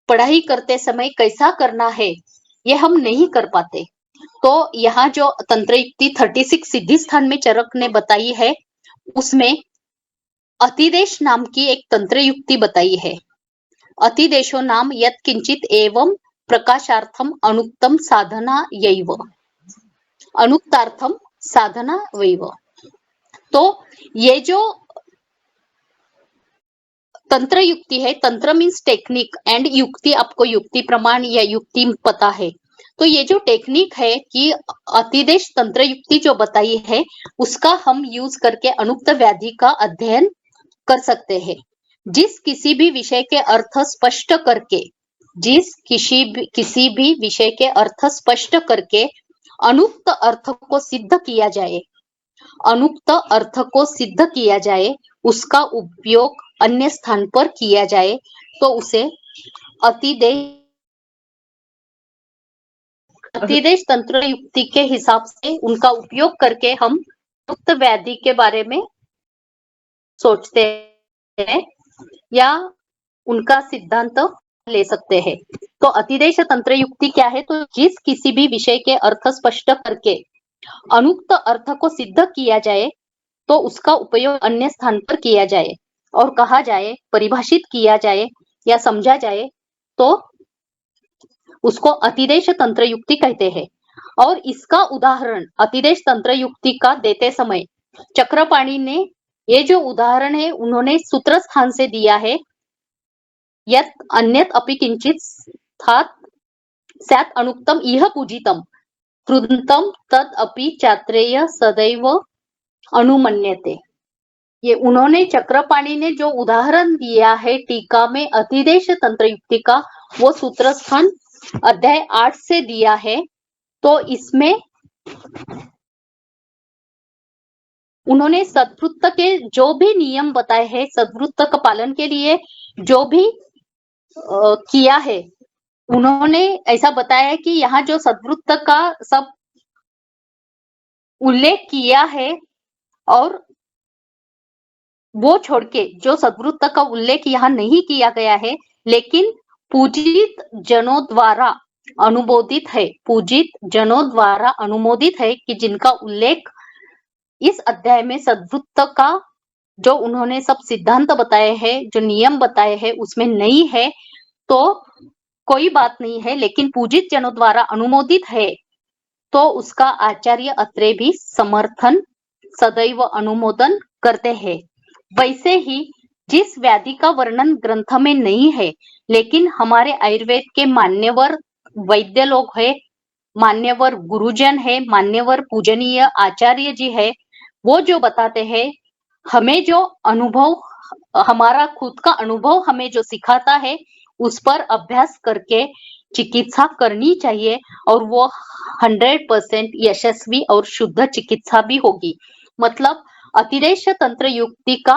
पढ़ाई करते समय कैसा करना है ये हम नहीं कर पाते। तो यहाँ जो तंत्र युक्ति 36 सिद्धि स्थान में चरक ने बताई है उसमें अतिदेश नाम की एक तंत्र युक्ति बताई है। अतिदेशो नाम यत् किंचित एवं प्रकाशार्थम अनुक्तम साधना यैव, अनुक्तार्थम साधना वैव। तो ये जो तंत्र युक्ति है, तंत्र मीन्स टेक्निक एंड युक्ति, आपको युक्ति प्रमाण या युक्ति पता है, तो ये जो टेक्निक है कि अतिदेश तंत्र युक्ति जो बताई है उसका हम यूज करके अनुक्त व्याधि का अध्ययन कर सकते हैं। जिस किसी भी विषय के अर्थ स्पष्ट करके, किसी भी विषय के अर्थ स्पष्ट करके अनुक्त अर्थ को सिद्ध किया जाए, अनुक्त अर्थ को सिद्ध किया जाए, उसका उपयोग अन्य स्थान पर किया जाए, तो उसे अतिदेश तंत्र युक्ति के हिसाब से उनका उपयोग करके हम अनुक्त व्याधि के बारे में सोचते हैं या उनका सिद्धांत ले सकते हैं। तो अतिदेश तंत्र युक्ति क्या है, तो जिस किसी भी विषय के अर्थ स्पष्ट करके अनुक्त अर्थ को सिद्ध किया जाए तो उसका उपयोग अन्य स्थान पर किया जाए और कहा जाए, परिभाषित किया जाए या समझा जाए, तो उसको अतिदेश तंत्र युक्ति कहते हैं। और इसका उदाहरण अतिदेश तंत्र युक्ति का देते समय चक्रपाणी ने ये जो उदाहरण है उन्होंने सूत्र स्थान से दिया है। यत् अन्यत् अपि किंचित स्यात् अनुक्तम इह पूजितम कृन्तम तद अपि चात्रेय सदैव अनुमन्यते। ये उन्होंने चक्रपाणी ने जो उदाहरण दिया है टीका में अतिदेश तंत्र युक्ति का, वो सूत्र स्थान अध्याय 8 से दिया है। तो इसमें उन्होंने सद्वृत्त के जो भी नियम बताए हैं, सद्वृत्त का पालन के लिए जो भी किया है, उन्होंने ऐसा बताया है कि यहाँ जो सद्वृत्त का सब उल्लेख किया है और वो छोड़ के जो सद्वृत्त का उल्लेख यहाँ नहीं किया गया है, लेकिन पूजित जनों द्वारा अनुमोदित है, पूजित जनों द्वारा अनुमोदित है कि जिनका उल्लेख इस अध्याय में सद्वृत्त का जो उन्होंने सब सिद्धांत बताए हैं, जो नियम बताए हैं, उसमें नहीं है तो कोई बात नहीं है, लेकिन पूजित जनों द्वारा अनुमोदित है तो उसका आचार्य अत्रे भी समर्थन सदैव अनुमोदन करते हैं। वैसे ही जिस व्याधि का वर्णन ग्रंथ में नहीं है, लेकिन हमारे आयुर्वेद के मान्यवर वैद्य लोग है, मान्यवर गुरुजन है, मान्यवर पूजनीय आचार्य जी है, वो जो बताते हैं, हमें जो अनुभव, हमारा खुद का अनुभव हमें जो सिखाता है, उस पर अभ्यास करके चिकित्सा करनी चाहिए और वो 100% यशस्वी और शुद्ध चिकित्सा भी होगी। मतलब अतिदेश तंत्र युक्ति का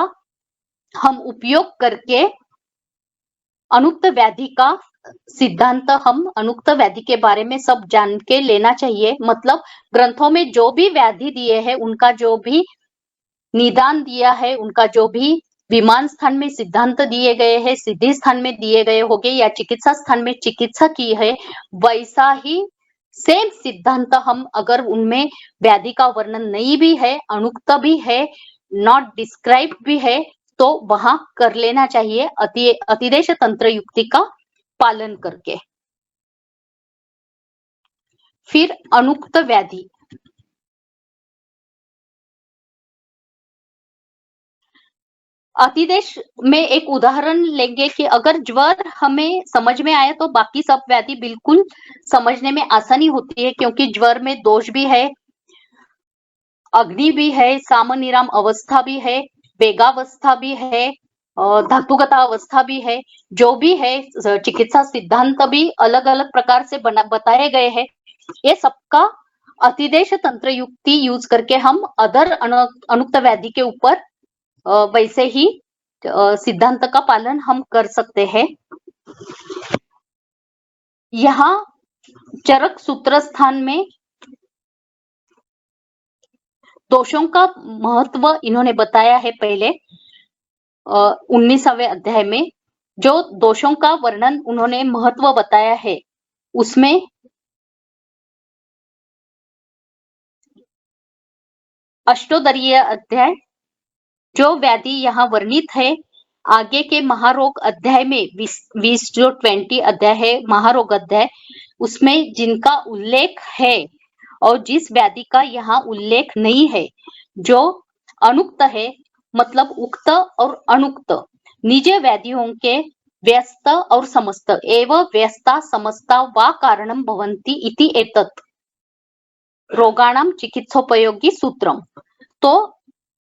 हम उपयोग करके अनुक्त व्याधि का सिद्धांत, हम अनुक्त व्याधि के बारे में सब जान के लेना चाहिए। मतलब ग्रंथों में जो भी व्याधि दिए हैं, उनका जो भी निदान दिया है, उनका जो भी विमान स्थान में सिद्धांत दिए गए हैं, सिद्धि स्थान में दिए गए होंगे या चिकित्सा स्थान में चिकित्सा की है, वैसा ही सेम सिद्धांत हम अगर उनमें व्याधि का वर्णन नहीं भी है, अनुक्त भी है, नॉट डिस्क्राइब भी है, तो वहां कर लेना चाहिए अतिदेश तंत्र युक्ति का पालन करके। फिर अनुक्त व्याधि, अतिदेश में एक उदाहरण लेंगे कि अगर ज्वर हमें समझ में आए तो बाकी सब व्याधि बिल्कुल समझने में आसानी होती है, क्योंकि ज्वर में दोष भी है, अग्नि भी है, सामनिराम अवस्था भी है, वेगावस्था भी है, धातुगता अवस्था भी है, जो भी है चिकित्सा सिद्धांत भी अलग अलग प्रकार से बताए गए हैं। ये सबका अतिदेश तंत्र युक्ति यूज करके हम अदर अनुक्त व्याधि के ऊपर वैसे ही सिद्धांत का पालन हम कर सकते हैं। यहाँ चरक सूत्र स्थान में दोषों का महत्व इन्होंने बताया है। पहले 19वें अध्याय में जो दोषों का वर्णन उन्होंने महत्व बताया है, उसमें अष्टोदरीय अध्याय जो व्याधि यहाँ वर्णित है, आगे के महारोग अध्याय में 20 जो 20 अध्याय है महारोग अध्याय, उसमें जिनका उल्लेख है और जिस व्याधि का यहाँ उल्लेख नहीं है, जो अनुक्त है, मतलब उक्त और अनुक्त निज व्याधियों के व्यस्त और समस्त एवं व्यस्ता समस्ता वा कारणम भवन्ति इति एतत् रोगाणाम चिकित्सोपयोगी सूत्रम। तो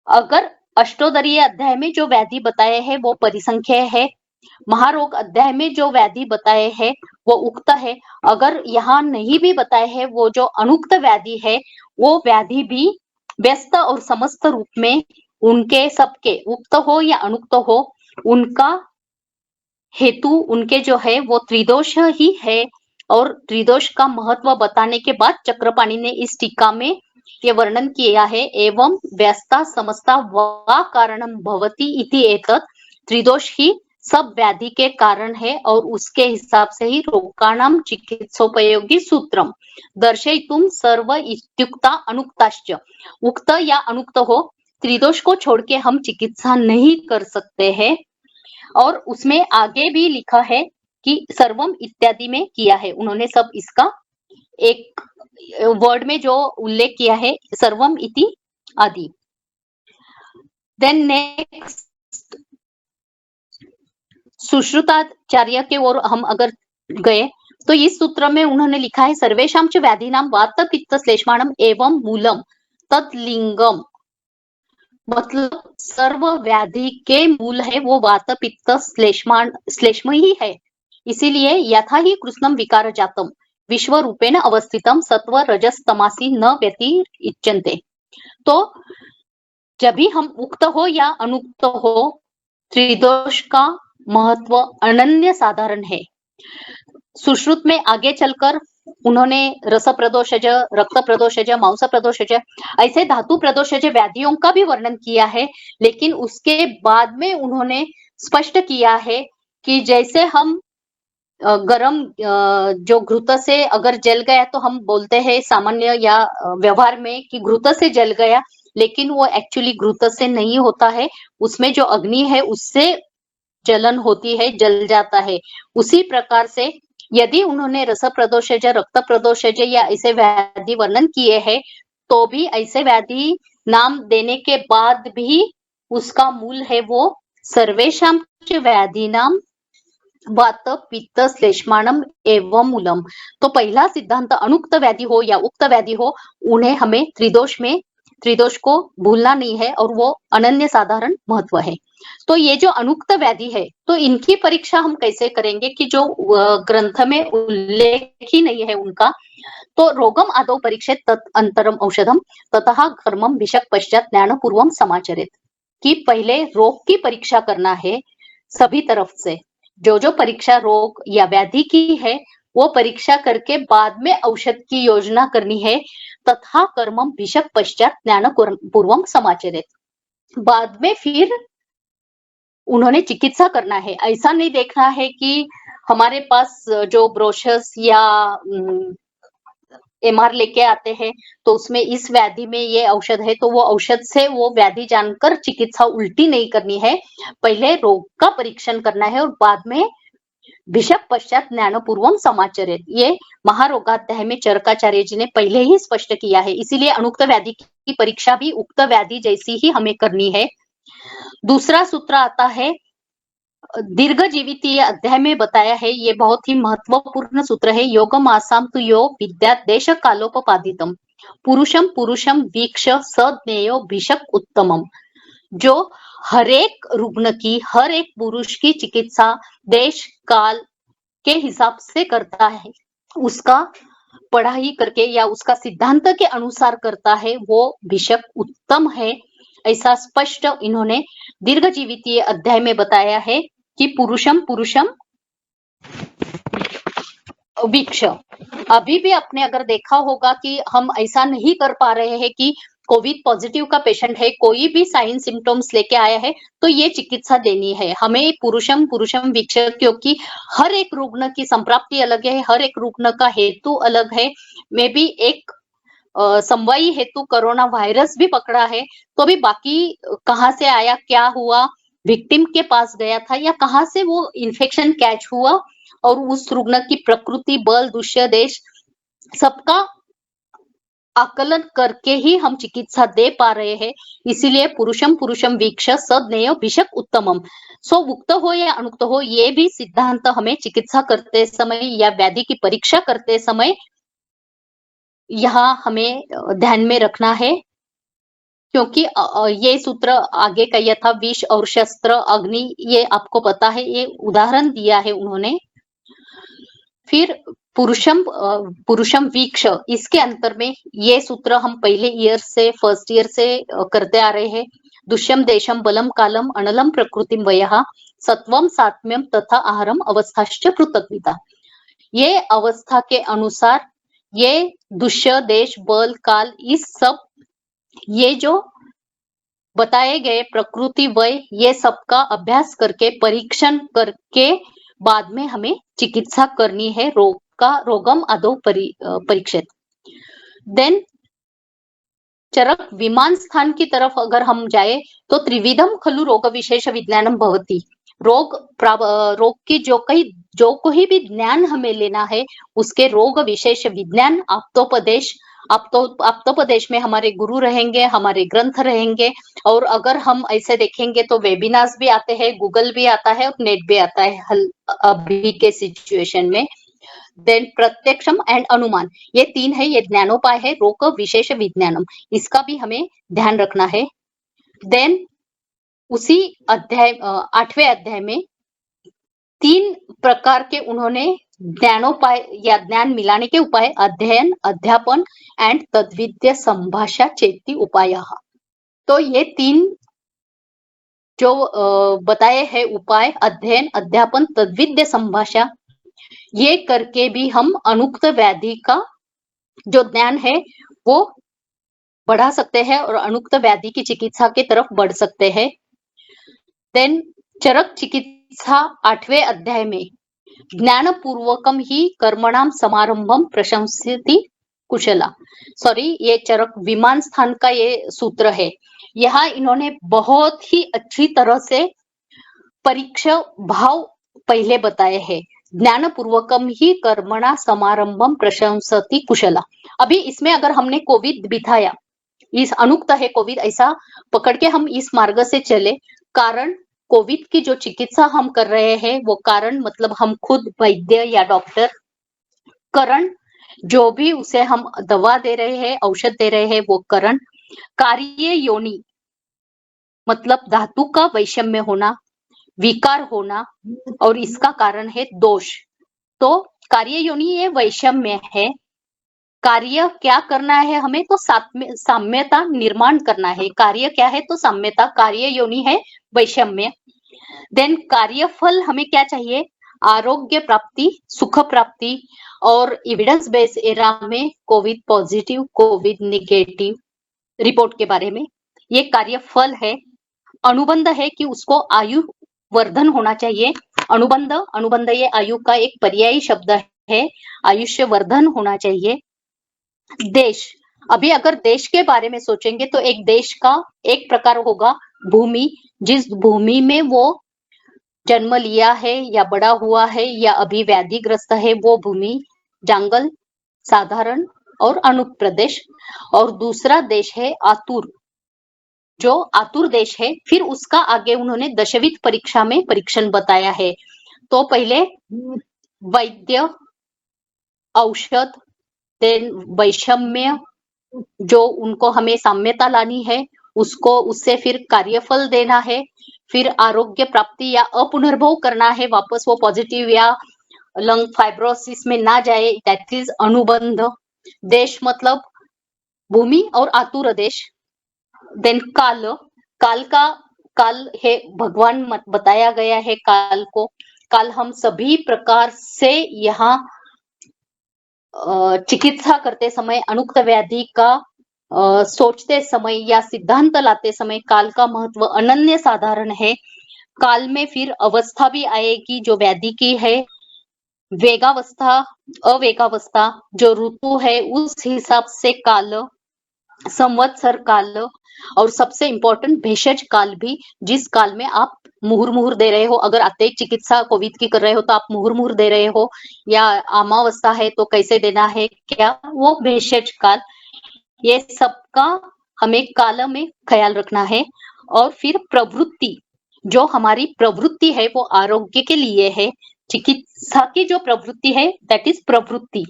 अगर अष्टोदरीय अध्याय में जो व्याधि बताए हैं वो परिसंख्य है, महारोग अध्याय में जो व्याधि बताए हैं वो उक्त है, अगर यहाँ नहीं भी बताए हैं वो जो अनुक्त व्याधि है, वो व्याधि भी व्यस्त और समस्त रूप में उनके सबके उक्त हो या अनुक्त हो, उनका हेतु उनके जो है वो त्रिदोष ही है। और त्रिदोष का महत्व बताने के बाद चक्रपाणी ने इस टीका में ये वर्णन किया है, एवं व्यस्ता समस्ता वा कारणम भवति इति एतत्, त्रिदोष ही सब व्याधि के कारण है और उसके हिसाब से ही रोगाणाम चिकित्सोपयोगी सूत्रम दर्शयितुम सर्व इत्युक्ता अनुक्ताश्च। उक्त या अनुक्त हो, त्रिदोष को छोड़ के हम चिकित्सा नहीं कर सकते हैं। और उसमें आगे भी लिखा है कि सर्वम इत्यादि में किया है, उन्होंने सब इसका एक वर्ड में जो उल्लेख किया है, सर्वम इति आदि। देन नेक्स्ट सुश्रुताचार्य के ओर हम अगर गए तो इस सूत्र में उन्होंने लिखा है सर्वेषां च व्याधीनां वात पित्त श्लेष्माणम एवं मूलम तत्लिंगम, मतलब सर्व व्याधि के मूल है वो वात पित्त श्लेष्म ही है। इसीलिए यथा ही कृष्णम विकार जातम विश्व रूपेण अवस्थितम सत्व रजस तमासी न व्यतिरिच्यन्ते। तो जब भी हम उक्त हो या अनुक्त हो, त्रिदोष का महत्व अनन्य साधारण है। सुश्रुत में आगे चलकर उन्होंने रस प्रदोषज, रक्त प्रदोषज, मांस प्रदोषज, ऐसे धातु प्रदोषज व्याधियों का भी वर्णन किया है, लेकिन उसके बाद में उन्होंने स्पष्ट किया है कि जैसे हम गरम जो घृत से अगर जल गया तो हम बोलते हैं सामान्य या व्यवहार में कि घृत से जल गया, लेकिन वो एक्चुअली घृत से नहीं होता है, उसमें जो अग्नि है उससे जलन होती है, जल जाता है। उसी प्रकार से यदि उन्होंने रस प्रदोषज, रक्त प्रदोषज या ऐसे व्याधि वर्णन किए हैं, तो भी ऐसे व्याधि नाम देने के बाद भी उसका मूल है वो सर्वेषां च व्याधीनां वात पित्त श्लेष्माणम एवं मूलम। तो पहला सिद्धांत अनुक्त व्याधि हो या उक्त व्याधि हो, उन्हें हमें त्रिदोष को भूलना नहीं है और वो अनन्य साधारण महत्व है। तो ये जो अनुक्त व्याधि है, तो इनकी परीक्षा हम कैसे करेंगे कि जो ग्रंथ में उल्लेख ही नहीं है उनका। तो रोगम आदौ परीक्षित तत् अंतरम औषधम ततः कर्मम विषक पश्चात ज्ञान पूर्वम समाचरित, कि पहले रोग की परीक्षा करना है सभी तरफ से। जो जो परीक्षा रोग या व्याधि की है वो परीक्षा करके बाद में औषध की योजना करनी है। तथा कर्मम विषक पश्चात ज्ञान पूर्वम समाचरित, बाद में फिर उन्होंने चिकित्सा करना है। ऐसा नहीं देखना है कि हमारे पास जो ब्रोशर्स या एमआर लेके आते हैं तो उसमें इस व्याधि में ये औषध है, तो वो औषध से वो व्याधि जानकर चिकित्सा उल्टी नहीं करनी है। पहले रोग का परीक्षण करना है और बाद में विषक पश्चात ज्ञान पूर्वम समाचरित, ये महारोगाध्याय में चरकाचार्य जी ने पहले ही स्पष्ट किया है। इसीलिए अनुक्त व्याधि की परीक्षा भी उक्त व्याधि जैसी ही हमें करनी है। दूसरा सूत्र आता है दीर्घ जीवितीय अध्याय में बताया है, ये बहुत ही महत्वपूर्ण सूत्र है। योगम आसाम तु यो विद्या देश कालोपपादितम पुरुषम पुरुषम वीक्ष सज्ञेयो भिषक उत्तमम। जो हरेक रुग्ण की, हर एक पुरुष की चिकित्सा देश काल के हिसाब से करता है, उसका पढ़ाई करके या उसका सिद्धांत के अनुसार करता है, वो भिषक उत्तम है। ऐसा स्पष्ट इन्होंने दीर्घ जीवितीय अध्याय में बताया है कि पुरुषम पुरुषम वीक्ष। अभी भी आपने अगर देखा होगा कि हम ऐसा नहीं कर पा रहे हैं कि कोविड पॉजिटिव का पेशेंट है, कोई भी साइन सिम्टम्स लेके आया है तो ये चिकित्सा देनी है हमें पुरुषम पुरुषम वीक्ष, क्योंकि हर एक रुग्ण की संप्राप्ति अलग है, हर एक रुग्ण का हेतु अलग है। मे बी एक समवायी हेतु कोरोना वायरस भी पकड़ा है, तो भी बाकी कहाँ से आया, क्या हुआ, विक्टिम के पास गया था या कहाँ से वो इन्फेक्शन कैच हुआ, और उस रुग्ण की प्रकृति, बल, दूसरे देश, सबका आकलन करके ही हम चिकित्सा दे पा रहे हैं। इसीलिए पुरुषम पुरुषम वीक्ष सज्ञेयो भिषक उत्तमम। सो उक्त हो या अनुक्त हो, ये भी सिद्धांत हमें चिकित्सा करते समय या व्याधि की परीक्षा करते समय यहाँ हमें ध्यान में रखना है, क्योंकि ये सूत्र आगे का यथा विष और शस्त्र अग्नि, ये आपको पता है, ये उदाहरण दिया है उन्होंने। फिर पुरुषम वीक्ष, इसके अंतर में ये सूत्र हम पहले फर्स्ट ईयर से करते आ रहे हैं। दुष्यम देशम बलम कालम अनलम प्रकृतिम वयः सत्वम सात्म्यम तथा आहारम अवस्थाश्च पृथक्विता। ये अवस्था के अनुसार ये दुष्य, देश, बल, काल, इस सब ये जो बताए गए प्रकृति, वय, ये सबका अभ्यास करके परीक्षण करके बाद में हमें चिकित्सा करनी है रोग का। रोगम आदौ परीक्षित। देन चरक विमान स्थान की तरफ अगर हम जाए तो त्रिविधम खलु रोग विशेष विज्ञानम भवति। रोग की जो कई जो कोई भी ज्ञान हमें लेना है उसके रोग विशेष विज्ञान आप्तोपदेश में हमारे गुरु रहेंगे, हमारे ग्रंथ रहेंगे। और अगर हम ऐसे देखेंगे तो वेबिनार्स भी आते हैं, गूगल भी आता है और नेट भी आता है अभी के सिचुएशन में। देन प्रत्यक्षम एंड अनुमान, ये 3 है, ये ज्ञानोपाय है, रोग विशेष विज्ञानम, इसका भी हमें ध्यान रखना है। देन उसी अध्याय 8वें अध्याय में 3 प्रकार के उन्होंने ज्ञानोपाय या ज्ञान मिलाने के उपाय, अध्ययन, अध्यापन एंड तद्विद्य संभाषा चेती उपाय। तो ये 3 जो बताए हैं उपाय, अध्ययन, अध्यापन, तद्विद्य संभाषा, ये करके भी हम अनुक्त व्याधि का जो ज्ञान है वो बढ़ा सकते हैं और अनुक्त व्याधि की चिकित्सा की तरफ बढ़ सकते हैं। देन चरक चिकित्सा 8वें अध्याय में ज्ञान पूर्वकम ही कर्मणाम समारंभम प्रशंसति कुशला, सॉरी ये चरक विमान स्थान का ये सूत्र है। यहाँ इन्होंने बहुत ही अच्छी तरह से परीक्षा भाव पहले बताए हैं। ज्ञान पूर्वकम ही कर्मणा समारंभम प्रशंसति कुशला। अभी इसमें अगर हमने कोविड बिठाया, इस अनुक्त है कोविड, ऐसा पकड़ के हम इस मार्ग से चले, कारण कोविड की जो चिकित्सा हम कर रहे हैं वो कारण मतलब हम खुद वैद्य या डॉक्टर, करण जो भी उसे हम दवा दे रहे हैं, औषध दे रहे हैं, वो करण। कार्य योनि मतलब धातु का वैषम्य होना, विकार होना, और इसका कारण है दोष। तो कार्य योनि ये वैषम्य है। कार्य क्या करना है हमें, तो साम्यता निर्माण करना है। कार्य क्या है, तो साम्यता, कार्य योनि है वैषम्य। देन कार्यफल हमें क्या चाहिए, आरोग्य प्राप्ति, सुख प्राप्ति, और एविडेंस बेस्ड एरा में Covid positive, Covid negative report के बारे में, ये कार्यफल है। अनुबंध है कि उसको आयु वर्धन होना चाहिए। अनुबंध ये आयु का एक पर्यायी शब्द है, आयुष्य वर्धन होना चाहिए। देश, अभी अगर देश के बारे में सोचेंगे तो एक देश का एक प्रकार होगा भूमि, जिस भूमि में वो जन्म लिया है या बड़ा हुआ है या अभी व्याधिग्रस्त है वो भूमि, जंगल, साधारण और अनुप प्रदेश। और दूसरा देश है आतुर, जो आतुर देश है। फिर उसका आगे उन्होंने दशविध परीक्षा में परीक्षण बताया है। तो पहले वैद्य, औषध, देन वैषम्य, जो उनको हमें साम्यता लानी है उसको, उससे फिर कार्यफल देना है, फिर आरोग्य प्राप्ति या अपुनर्भव करना है, वापस वो पॉजिटिव या लंग फाइब्रोसिस में ना जाए, दैट इज अनुबंध। देश मतलब भूमि और आतुर देश। देन काल है भगवान बताया गया है काल को। काल हम सभी प्रकार से यहाँ चिकित्सा करते समय, अनुक्त व्याधि का सोचते समय या सिद्धांत लाते समय काल का महत्व अनन्य साधारण है। काल में फिर अवस्था भी आएगी जो व्याधि की है, वेगावस्था, अवेगावस्था, जो ऋतु है उस हिसाब से काल, संवत्सर काल, और सबसे इंपॉर्टेंट भेषज काल भी, जिस काल में आप मुहुर्मुहुर दे रहे हो। अगर आते चिकित्सा कोविड की कर रहे हो तो आप मुहुर्मुहुर दे रहे हो, या अमावस्था है तो कैसे देना है, क्या वो भेषज काल, ये सबका हमें काल में ख्याल रखना है। और फिर प्रवृत्ति, जो हमारी प्रवृत्ति है वो आरोग्य के लिए है। चिकित्सा की जो प्रवृत्ति है दैट इज प्रवृत्ति।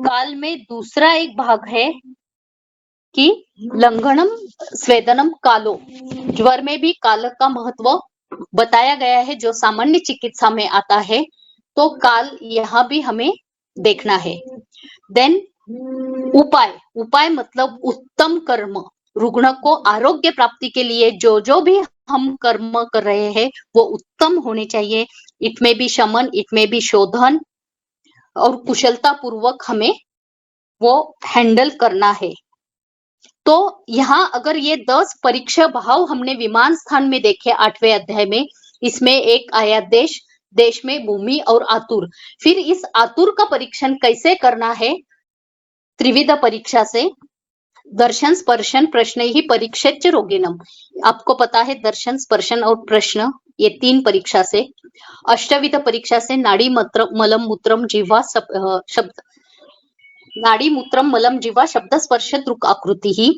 काल में दूसरा एक भाग है कि लंघनम स्वेदनम कालो, ज्वर में भी काल का महत्व बताया गया है जो सामान्य चिकित्सा में आता है। तो काल यहाँ भी हमें देखना है। देन उपाय मतलब उत्तम कर्म, रुग्ण को आरोग्य प्राप्ति के लिए जो भी हम कर्म कर रहे हैं वो उत्तम होने चाहिए। इट में भी शमन, इट में भी शोधन, और कुशलता पूर्वक हमें वो हैंडल करना है। तो यहाँ अगर ये 10 परीक्षा भाव हमने विमान स्थान में देखे 8वें अध्याय में, इसमें एक आया देश में भूमि और आतुर। फिर इस आतुर का परीक्षण कैसे करना है, त्रिविध परीक्षा से, दर्शन स्पर्शन प्रश्न ही परीक्षित रोगिणम। आपको पता है दर्शन, स्पर्शन और प्रश्न ये 3 परीक्षा से, अष्टविध परीक्षा से नाड़ी मलम मूत्रम जिह्वा शब्द नाड़ी मूत्रम मलम जिह्वा शब्द स्पर्श दृक् आकृति ही,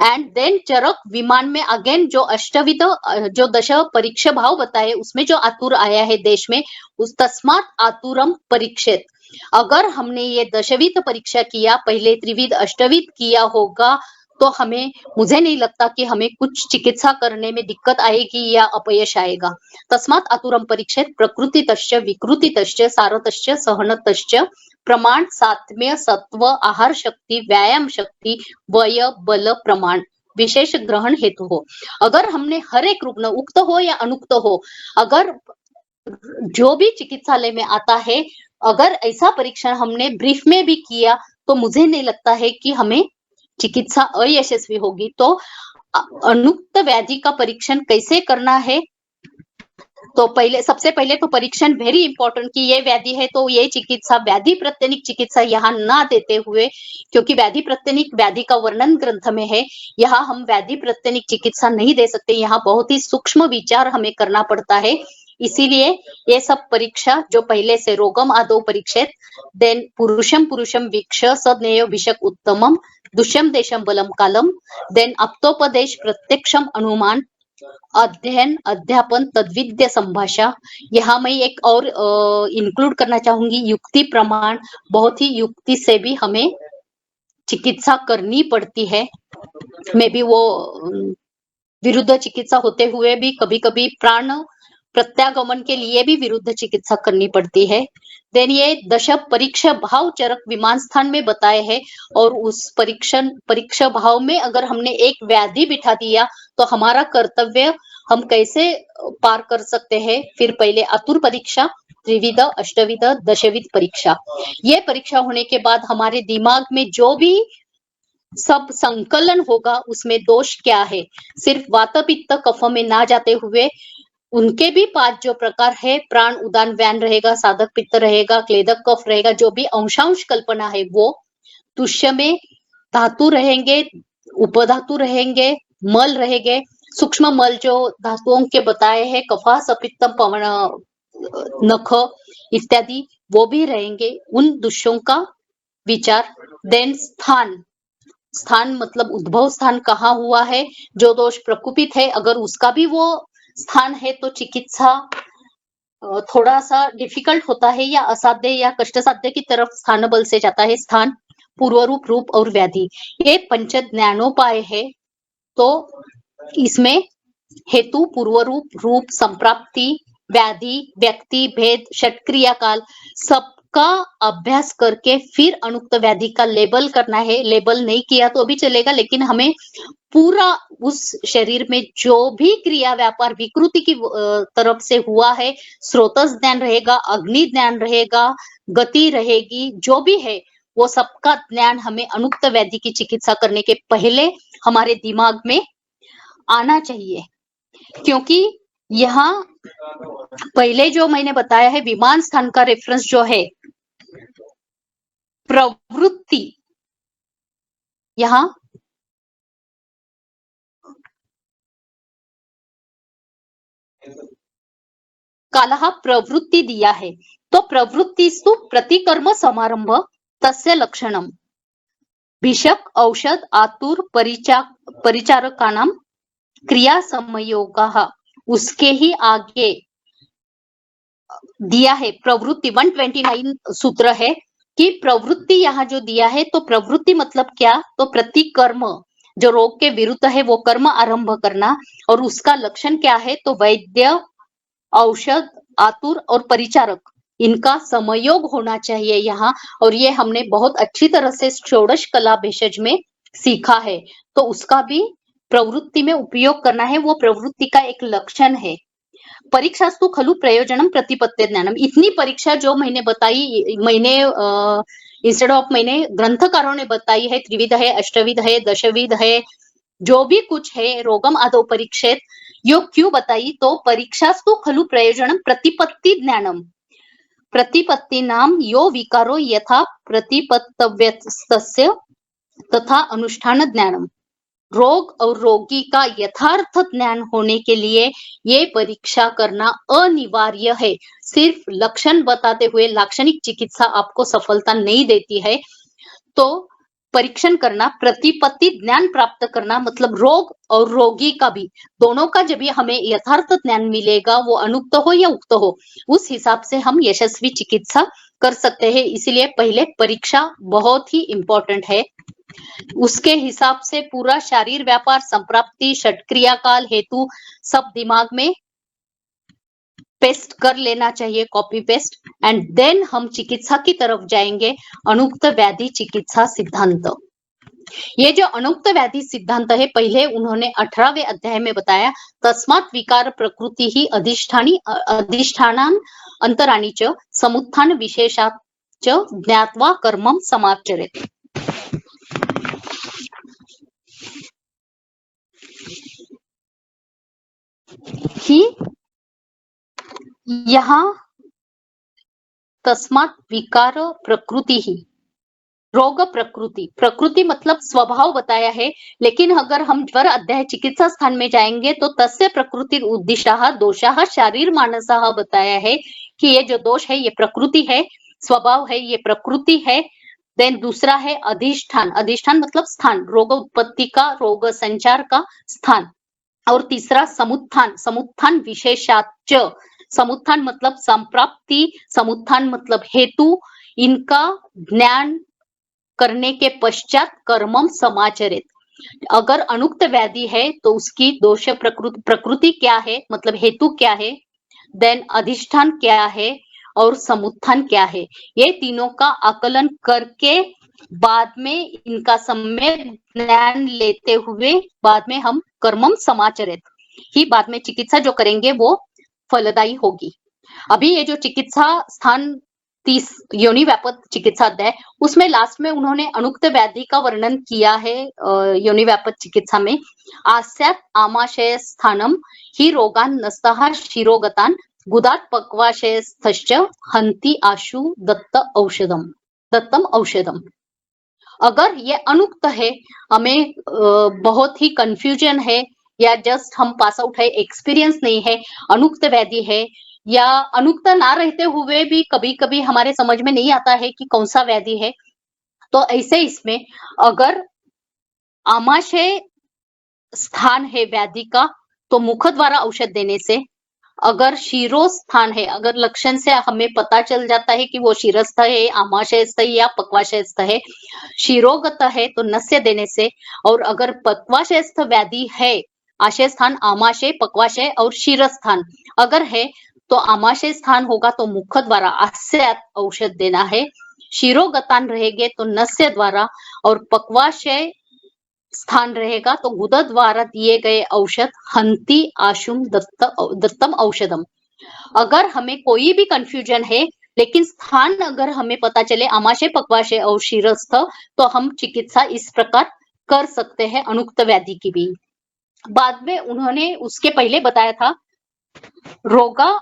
एंड देन चरक विमान में अगेन जो अष्टविध जो दश परीक्षा भाव बताए उसमें जो आतुर आया है देश में, उस तस्मात आतुरम परीक्षित। अगर हमने ये दशविध परीक्षा किया, पहले त्रिविध अष्टविध किया होगा तो मुझे नहीं लगता कि हमें कुछ चिकित्सा करने में दिक्कत आएगी या अपयश आएगा। तस्मात आतुरम परीक्षित प्रकृतितश्च विकृतितश्च सारतश्च सहनतश्च प्रमाण सात्म्य सत्व आहार शक्ति व्यायाम शक्ति वय बल प्रमाण विशेष ग्रहण हेतु हो। अगर हमने हर एक रुग्ण उक्त हो या अनुक्त हो, अगर जो भी चिकित्सालय में आता है, अगर ऐसा परीक्षण हमने ब्रीफ में भी किया तो मुझे नहीं लगता है कि हमें चिकित्सा अयशस्वी होगी। तो अनुक्त व्याधि का परीक्षण कैसे करना है, तो सबसे पहले तो परीक्षण वेरी इंपॉर्टेंट कि ये व्याधि है तो ये चिकित्सा, व्याधि प्रत्यनिक चिकित्सा यहाँ ना देते हुए, क्योंकि व्याधि प्रत्यनिक व्याधि का वर्णन ग्रंथ में है, यहाँ हम व्याधि प्रत्यनिक चिकित्सा नहीं दे सकते, यहाँ बहुत ही सूक्ष्म विचार हमें करना पड़ता है। इसीलिए ये सब परीक्षा जो पहले से रोगम आदौ परीक्षित, देन पुरुषम वीक्ष सज्ञेय विषक उत्तमम दुष्यम देशम बलम कालम, देन अप्तोपदेश प्रत्यक्षम अनुमान अध्ययन अध्यापन तद्विद्य संभाषा। यहाँ मैं एक और इंक्लूड करना चाहूंगी युक्ति प्रमाण। बहुत ही युक्ति से भी हमें चिकित्सा करनी पड़ती है। मे बी वो विरुद्ध चिकित्सा होते हुए भी कभी कभी प्राण प्रत्यागमन के लिए भी विरुद्ध चिकित्सा करनी पड़ती है। देन ये दश परीक्षा भाव चरक विमान स्थान में बताए हैं, और उस परीक्षा भाव में अगर हमने एक व्याधि बिठा दिया तो हमारा कर्तव्य हम कैसे पार कर सकते हैं। फिर पहले आतुर परीक्षा, त्रिविध अष्टविध दशविध परीक्षा। ये परीक्षा होने के बाद हमारे दिमाग में जो भी सब संकलन होगा उसमें दोष क्या है, सिर्फ वात पित्त कफ में ना जाते हुए उनके भी 5 जो प्रकार है, प्राण उदान व्यान रहेगा, साधक पित्त रहेगा, क्लेदक कफ रहेगा, जो भी अंशांश कल्पना है वो तुष्य में धातु रहेंगे, उपधातु रहेंगे, मल रहेंगे, सूक्ष्म मल जो धातुओं के बताए हैं, कफा सपित्तम पवन नख इत्यादि वो भी रहेंगे, उन दुष्यों का विचार। देन स्थान मतलब उद्भव स्थान कहाँ हुआ है, जो दोष प्रकोपित है अगर उसका भी वो स्थान है तो चिकित्सा थोड़ा सा डिफिकल्ट होता है या असाध्य या कष्ट साध्य की तरफ स्थान बल से जाता है। स्थान, पूर्व रूप और व्याधि, ये पंच ज्ञानोपाय है। तो इसमें हेतु, पूर्व रूप, संप्राप्ति, व्याधि, व्यक्ति, भेद, षटक्रिया काल सबका अभ्यास करके फिर अनुक्त व्याधि का लेबल करना है। लेबल नहीं किया तो भी चलेगा, लेकिन हमें पूरा उस शरीर में जो भी क्रिया व्यापार विकृति की तरफ से हुआ है, स्रोतस ज्ञान रहेगा, अग्नि ज्ञान रहेगा, गति रहेगी, जो भी है वो सबका ज्ञान हमें अनुक्त व्याधि की चिकित्सा करने के पहले हमारे दिमाग में आना चाहिए। क्योंकि यहाँ पहले जो मैंने बताया है विमान स्थान का रेफरेंस जो है प्रवृत्ति, यहाँ कालः प्रवृत्ति दिया है, तो प्रवृत्तिस्तु प्रतिकर्म समारंभ तस्य लक्षणम भिषक औषध आतुर परिचारकानां क्रिया संयोगः, उसके ही आगे दिया है प्रवृत्ति 129 सूत्र है कि प्रवृत्ति यहाँ जो दिया है, तो प्रवृत्ति मतलब क्या, तो प्रतिकर्म जो रोग के विरुद्ध है वो कर्म आरंभ करना, और उसका लक्षण क्या है, तो वैद्य औषध आतुर और परिचारक इनका समयोग होना चाहिए यहाँ। और ये हमने बहुत अच्छी तरह से षोडश कला भेषज में सीखा है, तो उसका भी प्रवृत्ति में उपयोग करना है, वो प्रवृत्ति का एक लक्षण है। परीक्षास्तु खलु प्रयोजनम प्रतिपत्ति ज्ञानम, इतनी परीक्षा जो मैंने बताई, इंस्टेड ऑफ मैंने ग्रंथकारों ने बताई है, त्रिविध है, अष्टविध है, दशविध है, जो भी कुछ है रोगम आदौ परीक्षित, यो क्यों बताई, तो परीक्षास्तु खलु प्रयोजनम प्रतिपत्ति ज्ञानम, प्रतिपत्ति नाम यो विकारो यथा प्रतिपत्तव्यस्य तथा अनुष्ठान ज्ञानम। रोग और रोगी का यथार्थ ज्ञान होने के लिए ये परीक्षा करना अनिवार्य है। सिर्फ लक्षण बताते हुए लाक्षणिक चिकित्सा आपको सफलता नहीं देती है। तो परीक्षण करना, प्रतिपत्ति ज्ञान प्राप्त करना, मतलब रोग और रोगी का भी, दोनों का जब हमें यथार्थ ज्ञान मिलेगा, वो अनुक्त हो या उक्त हो, उस हिसाब से हम यशस्वी चिकित्सा कर सकते हैं। इसलिए पहले परीक्षा बहुत ही इंपॉर्टेंट है। उसके हिसाब से पूरा शारीर व्यापार, संप्राप्ति, षटक्रिया काल, हेतु सब दिमाग में पेस्ट कर लेना चाहिए, कॉपी पेस्ट, एंड देन हम चिकित्सा की तरफ जाएंगे। अनुक्त व्याधि चिकित्सा सिद्धांत। ये जो अनुक्त व्याधि सिद्धांत है, पहले उन्होंने 18वें अध्याय में बताया, तस्मात् विकार प्रकृति ही अधिष्ठानान अंतराणि च समुत्थान विशेषात् च ज्ञात्वा कर्मं समाचरेत्। ही यहाँ तस्मात् विकार प्रकृति ही, रोग प्रकृति, प्रकृति मतलब स्वभाव बताया है, लेकिन अगर हम ज्वर अध्याय चिकित्सा स्थान में जाएंगे तो तस्य प्रकृति उद्दिष्टाः दोषाः शारीर मानसाः बताया है कि ये जो दोष है ये प्रकृति है, स्वभाव है, ये प्रकृति है। देन दूसरा है अधिष्ठान, अधिष्ठान मतलब स्थान, रोग उत्पत्ति का, रोग संचार का स्थान। और तीसरा समुत्थान, समुत्थान विशेषाच, समुत्थान मतलब संप्राप्ति, समुत्थान मतलब हेतु, इनका ज्ञान करने के पश्चात कर्मम समाचरित। अगर अनुक्त व्याधि है तो उसकी दोष प्रकृति क्या है, मतलब हेतु क्या है, देन अधिष्ठान क्या है और समुत्थान क्या है, ये तीनों का आकलन करके बाद में इनका सम्यक ज्ञान लेते हुए बाद में हम कर्मम समाचरित ही बाद में चिकित्सा जो करेंगे वो फलदायी होगी। अभी ये जो चिकित्सा स्थान 30 योनि व्यापक चिकित्सा अध्याय, उसमें लास्ट में उन्होंने अनुक्त व्याधि का वर्णन किया है। योनि व्यापक चिकित्सा में आस्यात् आमाशय स्थानम ही रोगान नस्तः शिरोगतान गुदात् पक्वाशयस्थश्च हन्ति आशु दत्तम औषधम। अगर ये अनुक्त है, हमें बहुत ही कंफ्यूजन है, या जस्ट हम पास आउट है, एक्सपीरियंस नहीं है, अनुक्त व्याधि है, या अनुक्त ना रहते हुए भी कभी कभी हमारे समझ में नहीं आता है कि कौन सा व्याधि है, तो ऐसे इसमें अगर आमाशय स्थान है व्याधि का तो मुख द्वारा औषध देने से, अगर शिरो स्थान है, अगर लक्षण से हमें पता चल जाता है कि वो शिरस्थ है, आमाशयस्थ है या पक्वाशयस्थ है, शिरोगत है तो नस्य देने से, और अगर पक्वाशयस्थ व्याधि है, आशय स्थान आमाशय, पक्वाशय और शिरस्थान अगर है तो आमाशय स्थान होगा तो मुख द्वारा आस्यात् औषध देना है, शिरोगतान रहेंगे तो नस्य द्वारा, और पक्वाशय स्थान रहेगा तो गुद द्वारा दिए गए औषध हंति आशुम दत्तम औषधम। अगर हमें कोई भी कंफ्यूजन है, लेकिन स्थान अगर हमें पता चले आमाशय, पक्वाशय और शिरस्थ, तो हम चिकित्सा इस प्रकार कर सकते हैं अनुक्त व्याधि की भी। बाद में उन्होंने उसके पहले बताया था रोगा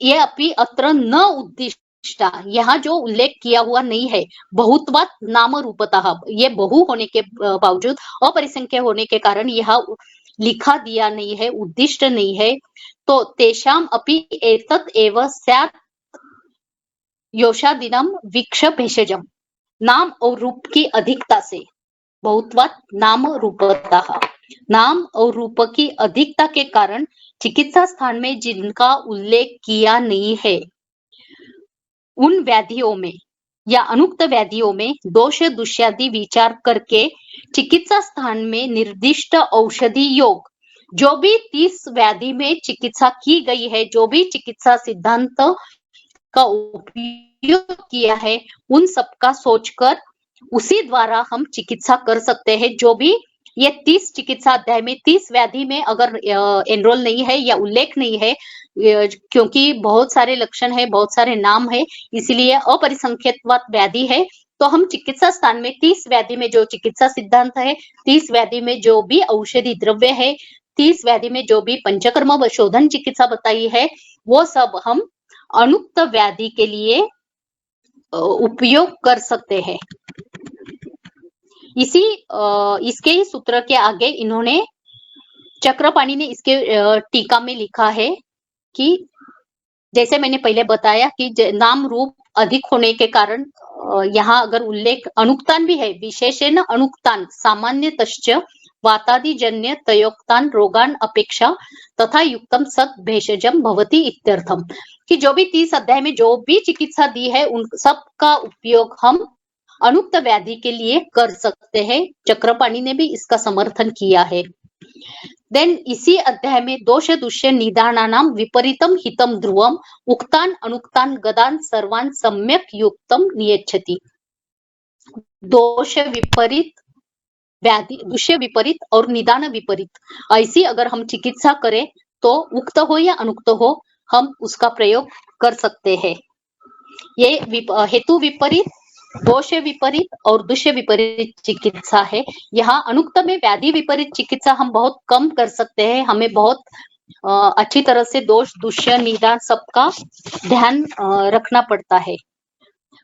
ये अपि अत्र न उद्दिष्टा, यहाँ जो उल्लेख किया हुआ नहीं है, बहुत्वात् नाम रूपतः, ये बहु होने के बावजूद, अपरिसंख्य होने के कारण यह लिखा दिया नहीं है, उद्दिष्ट नहीं है, तो तेषाम अपि एतत् एव स्यात् योषादिनम वीक्ष भेषजम, नाम और रूप की अधिकता से, बहुत्वात् नाम रूपतः, नाम और रूप की अधिकता के कारण चिकित्सा स्थान में जिनका उल्लेख किया नहीं है, उन व्याधियों में या अनुक्त व्याधियों में दोष दुष्यादि विचार करके चिकित्सा स्थान में निर्दिष्ट औषधि योग, जो भी 30 व्याधि में चिकित्सा की गई है, जो भी चिकित्सा सिद्धांत का उपयोग किया है, उन सबका सोचकर उसी द्वारा हम चिकित्सा कर सकते हैं। जो भी ये 30 चिकित्सा अध्याय में 30 व्याधि में अगर एनरोल नहीं है या उल्लेख नहीं है, क्योंकि बहुत सारे लक्षण है, बहुत सारे नाम है, इसलिए अपरिसंख्यत्वात् व्याधि है, तो हम चिकित्सा स्थान में 30 व्याधि में जो चिकित्सा सिद्धांत है, 30 व्याधि में जो भी औषधि द्रव्य है, 30 व्याधि में जो भी पंचकर्म व शोधन चिकित्सा बताई है, वो सब हम अनुक्त व्याधि के लिए उपयोग कर सकते हैं। इसके ही सूत्र के आगे इन्होंने चक्रपाणी ने इसके टीका में लिखा है कि जैसे मैंने पहले बताया कि नाम रूप अधिक होने के कारण यहाँ अगर उल्लेख अनुक्तान भी है, विशेषण अनुक्तान सामान्यतश्च वातादि जन्य तयोक्तान रोगान अपेक्षा तथा युक्तम सत भेषजम भवति इत्यर्थम, कि जो भी 30 अध्याय में जो भी चिकित्सा दी है उन सब का उपयोग हम अनुक्त व्याधि के लिए कर सकते हैं। चक्रपाणी ने भी इसका समर्थन किया है। देन इसी अध्याय में दोष दुष्य निदानानाम विपरीतम हितम ध्रुवम उक्तान अनुक्तान गदान सर्वान सम्यक युक्तम नियच्छति। दोष विपरीत, व्याधि, दुष्य विपरीत और निदान विपरीत, ऐसी अगर हम चिकित्सा करें तो उक्त हो या अनुक्त हो हम उसका प्रयोग कर सकते हैं। ये हेतु विपरीत, दोष विपरीत और दुष्य विपरीत चिकित्सा है। यहाँ अनुक्त में व्याधि विपरीत चिकित्सा हम बहुत कम कर सकते हैं। हमें बहुत अच्छी तरह से दोष दुष्य निदान सबका ध्यान रखना पड़ता है।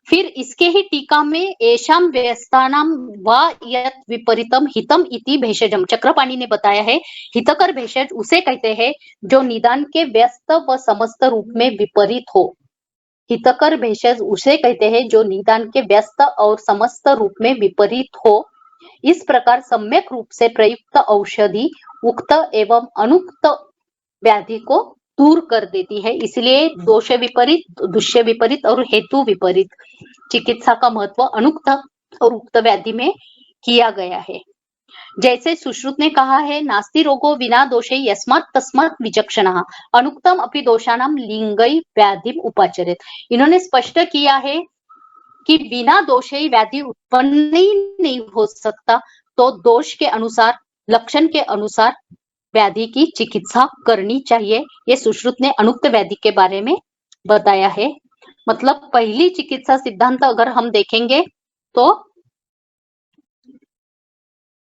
फिर इसके ही टीका में एशाम व्यस्तानाम व यत् विपरीतम हितम इति भेषजम, चक्रपाणी ने बताया है हितकर भेषज उसे कहते हैं जो निदान के व्यस्त व समस्त रूप में विपरीत हो। हितकर भेषज उसे कहते हैं जो निदान के व्यस्त और समस्त रूप में विपरीत हो। इस प्रकार सम्यक रूप से प्रयुक्त औषधि उक्त एवं अनुक्त व्याधि को दूर कर देती है। इसलिए दोष विपरीत, दुष्य विपरीत और हेतु विपरीत चिकित्सा का महत्व अनुक्त और उक्त व्याधि में किया गया है। जैसे सुश्रुत ने कहा है नास्ति रोगो विना दोषे यस्मात् तस्मात् विचक्षणः अनुक्तम अपि दोषानाम लिंगई व्याधिम उपाचरेत। इन्होंने स्पष्ट किया है कि बिना दोष ही व्याधि उत्पन्न ही नहीं हो सकता, तो दोष के अनुसार, लक्षण के अनुसार व्याधि की चिकित्सा करनी चाहिए। ये सुश्रुत ने अनुक्त व्याधि के बारे में बताया है। मतलब पहली चिकित्सा सिद्धांत अगर हम देखेंगे तो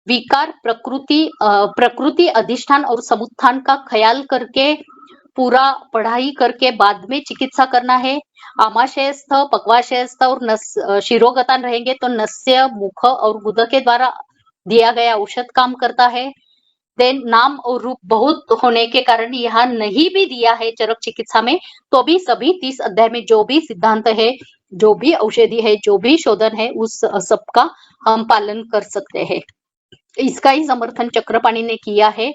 विकार प्रकृति अधिष्ठान और समुत्थान का ख्याल करके पूरा पढ़ाई करके बाद में चिकित्सा करना है। आमाशयस्थ, पक्वाशयस्थ और शिरोगतान रहेंगे तो नस्य, मुख और गुद के द्वारा दिया गया औषध काम करता है। देन नाम और रूप बहुत होने के कारण यहाँ नहीं भी दिया है चरक चिकित्सा में, तो भी सभी 30 अध्याय में जो भी सिद्धांत है, जो भी औषधि है, जो भी शोधन है, उस सबका हम पालन कर सकते हैं। इसका ही समर्थन चक्रपाणी ने किया है।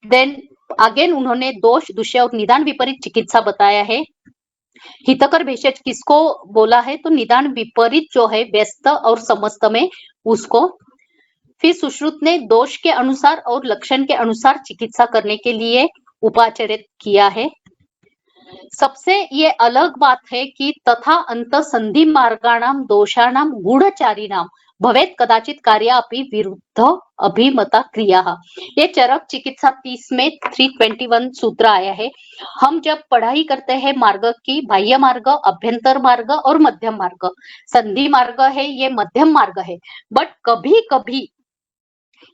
देन अगेन उन्होंने दोष दुष्य और निदान विपरीत चिकित्सा बताया है। हितकर भेषज किसको बोला है तो निदान विपरीत जो है व्यस्त और समस्त में उसको। फिर सुश्रुत ने दोष के अनुसार और लक्षण के अनुसार चिकित्सा करने के लिए उपाचरित किया है। सबसे ये अलग बात है कि तथा अंत संधि मार्गाणाम दोषाणाम गूढ़चारिणाम भवेत कदाचित कार्य अपि विरुद्ध अभिमता क्रिया। ये चरक चिकित्सा 30 में 321 सूत्र आया है। हम जब पढ़ाई करते हैं मार्ग की, बाह्य मार्ग, अभ्यंतर मार्ग और मध्यम मार्ग, संधि मार्ग है ये मध्यम मार्ग है, बट कभी कभी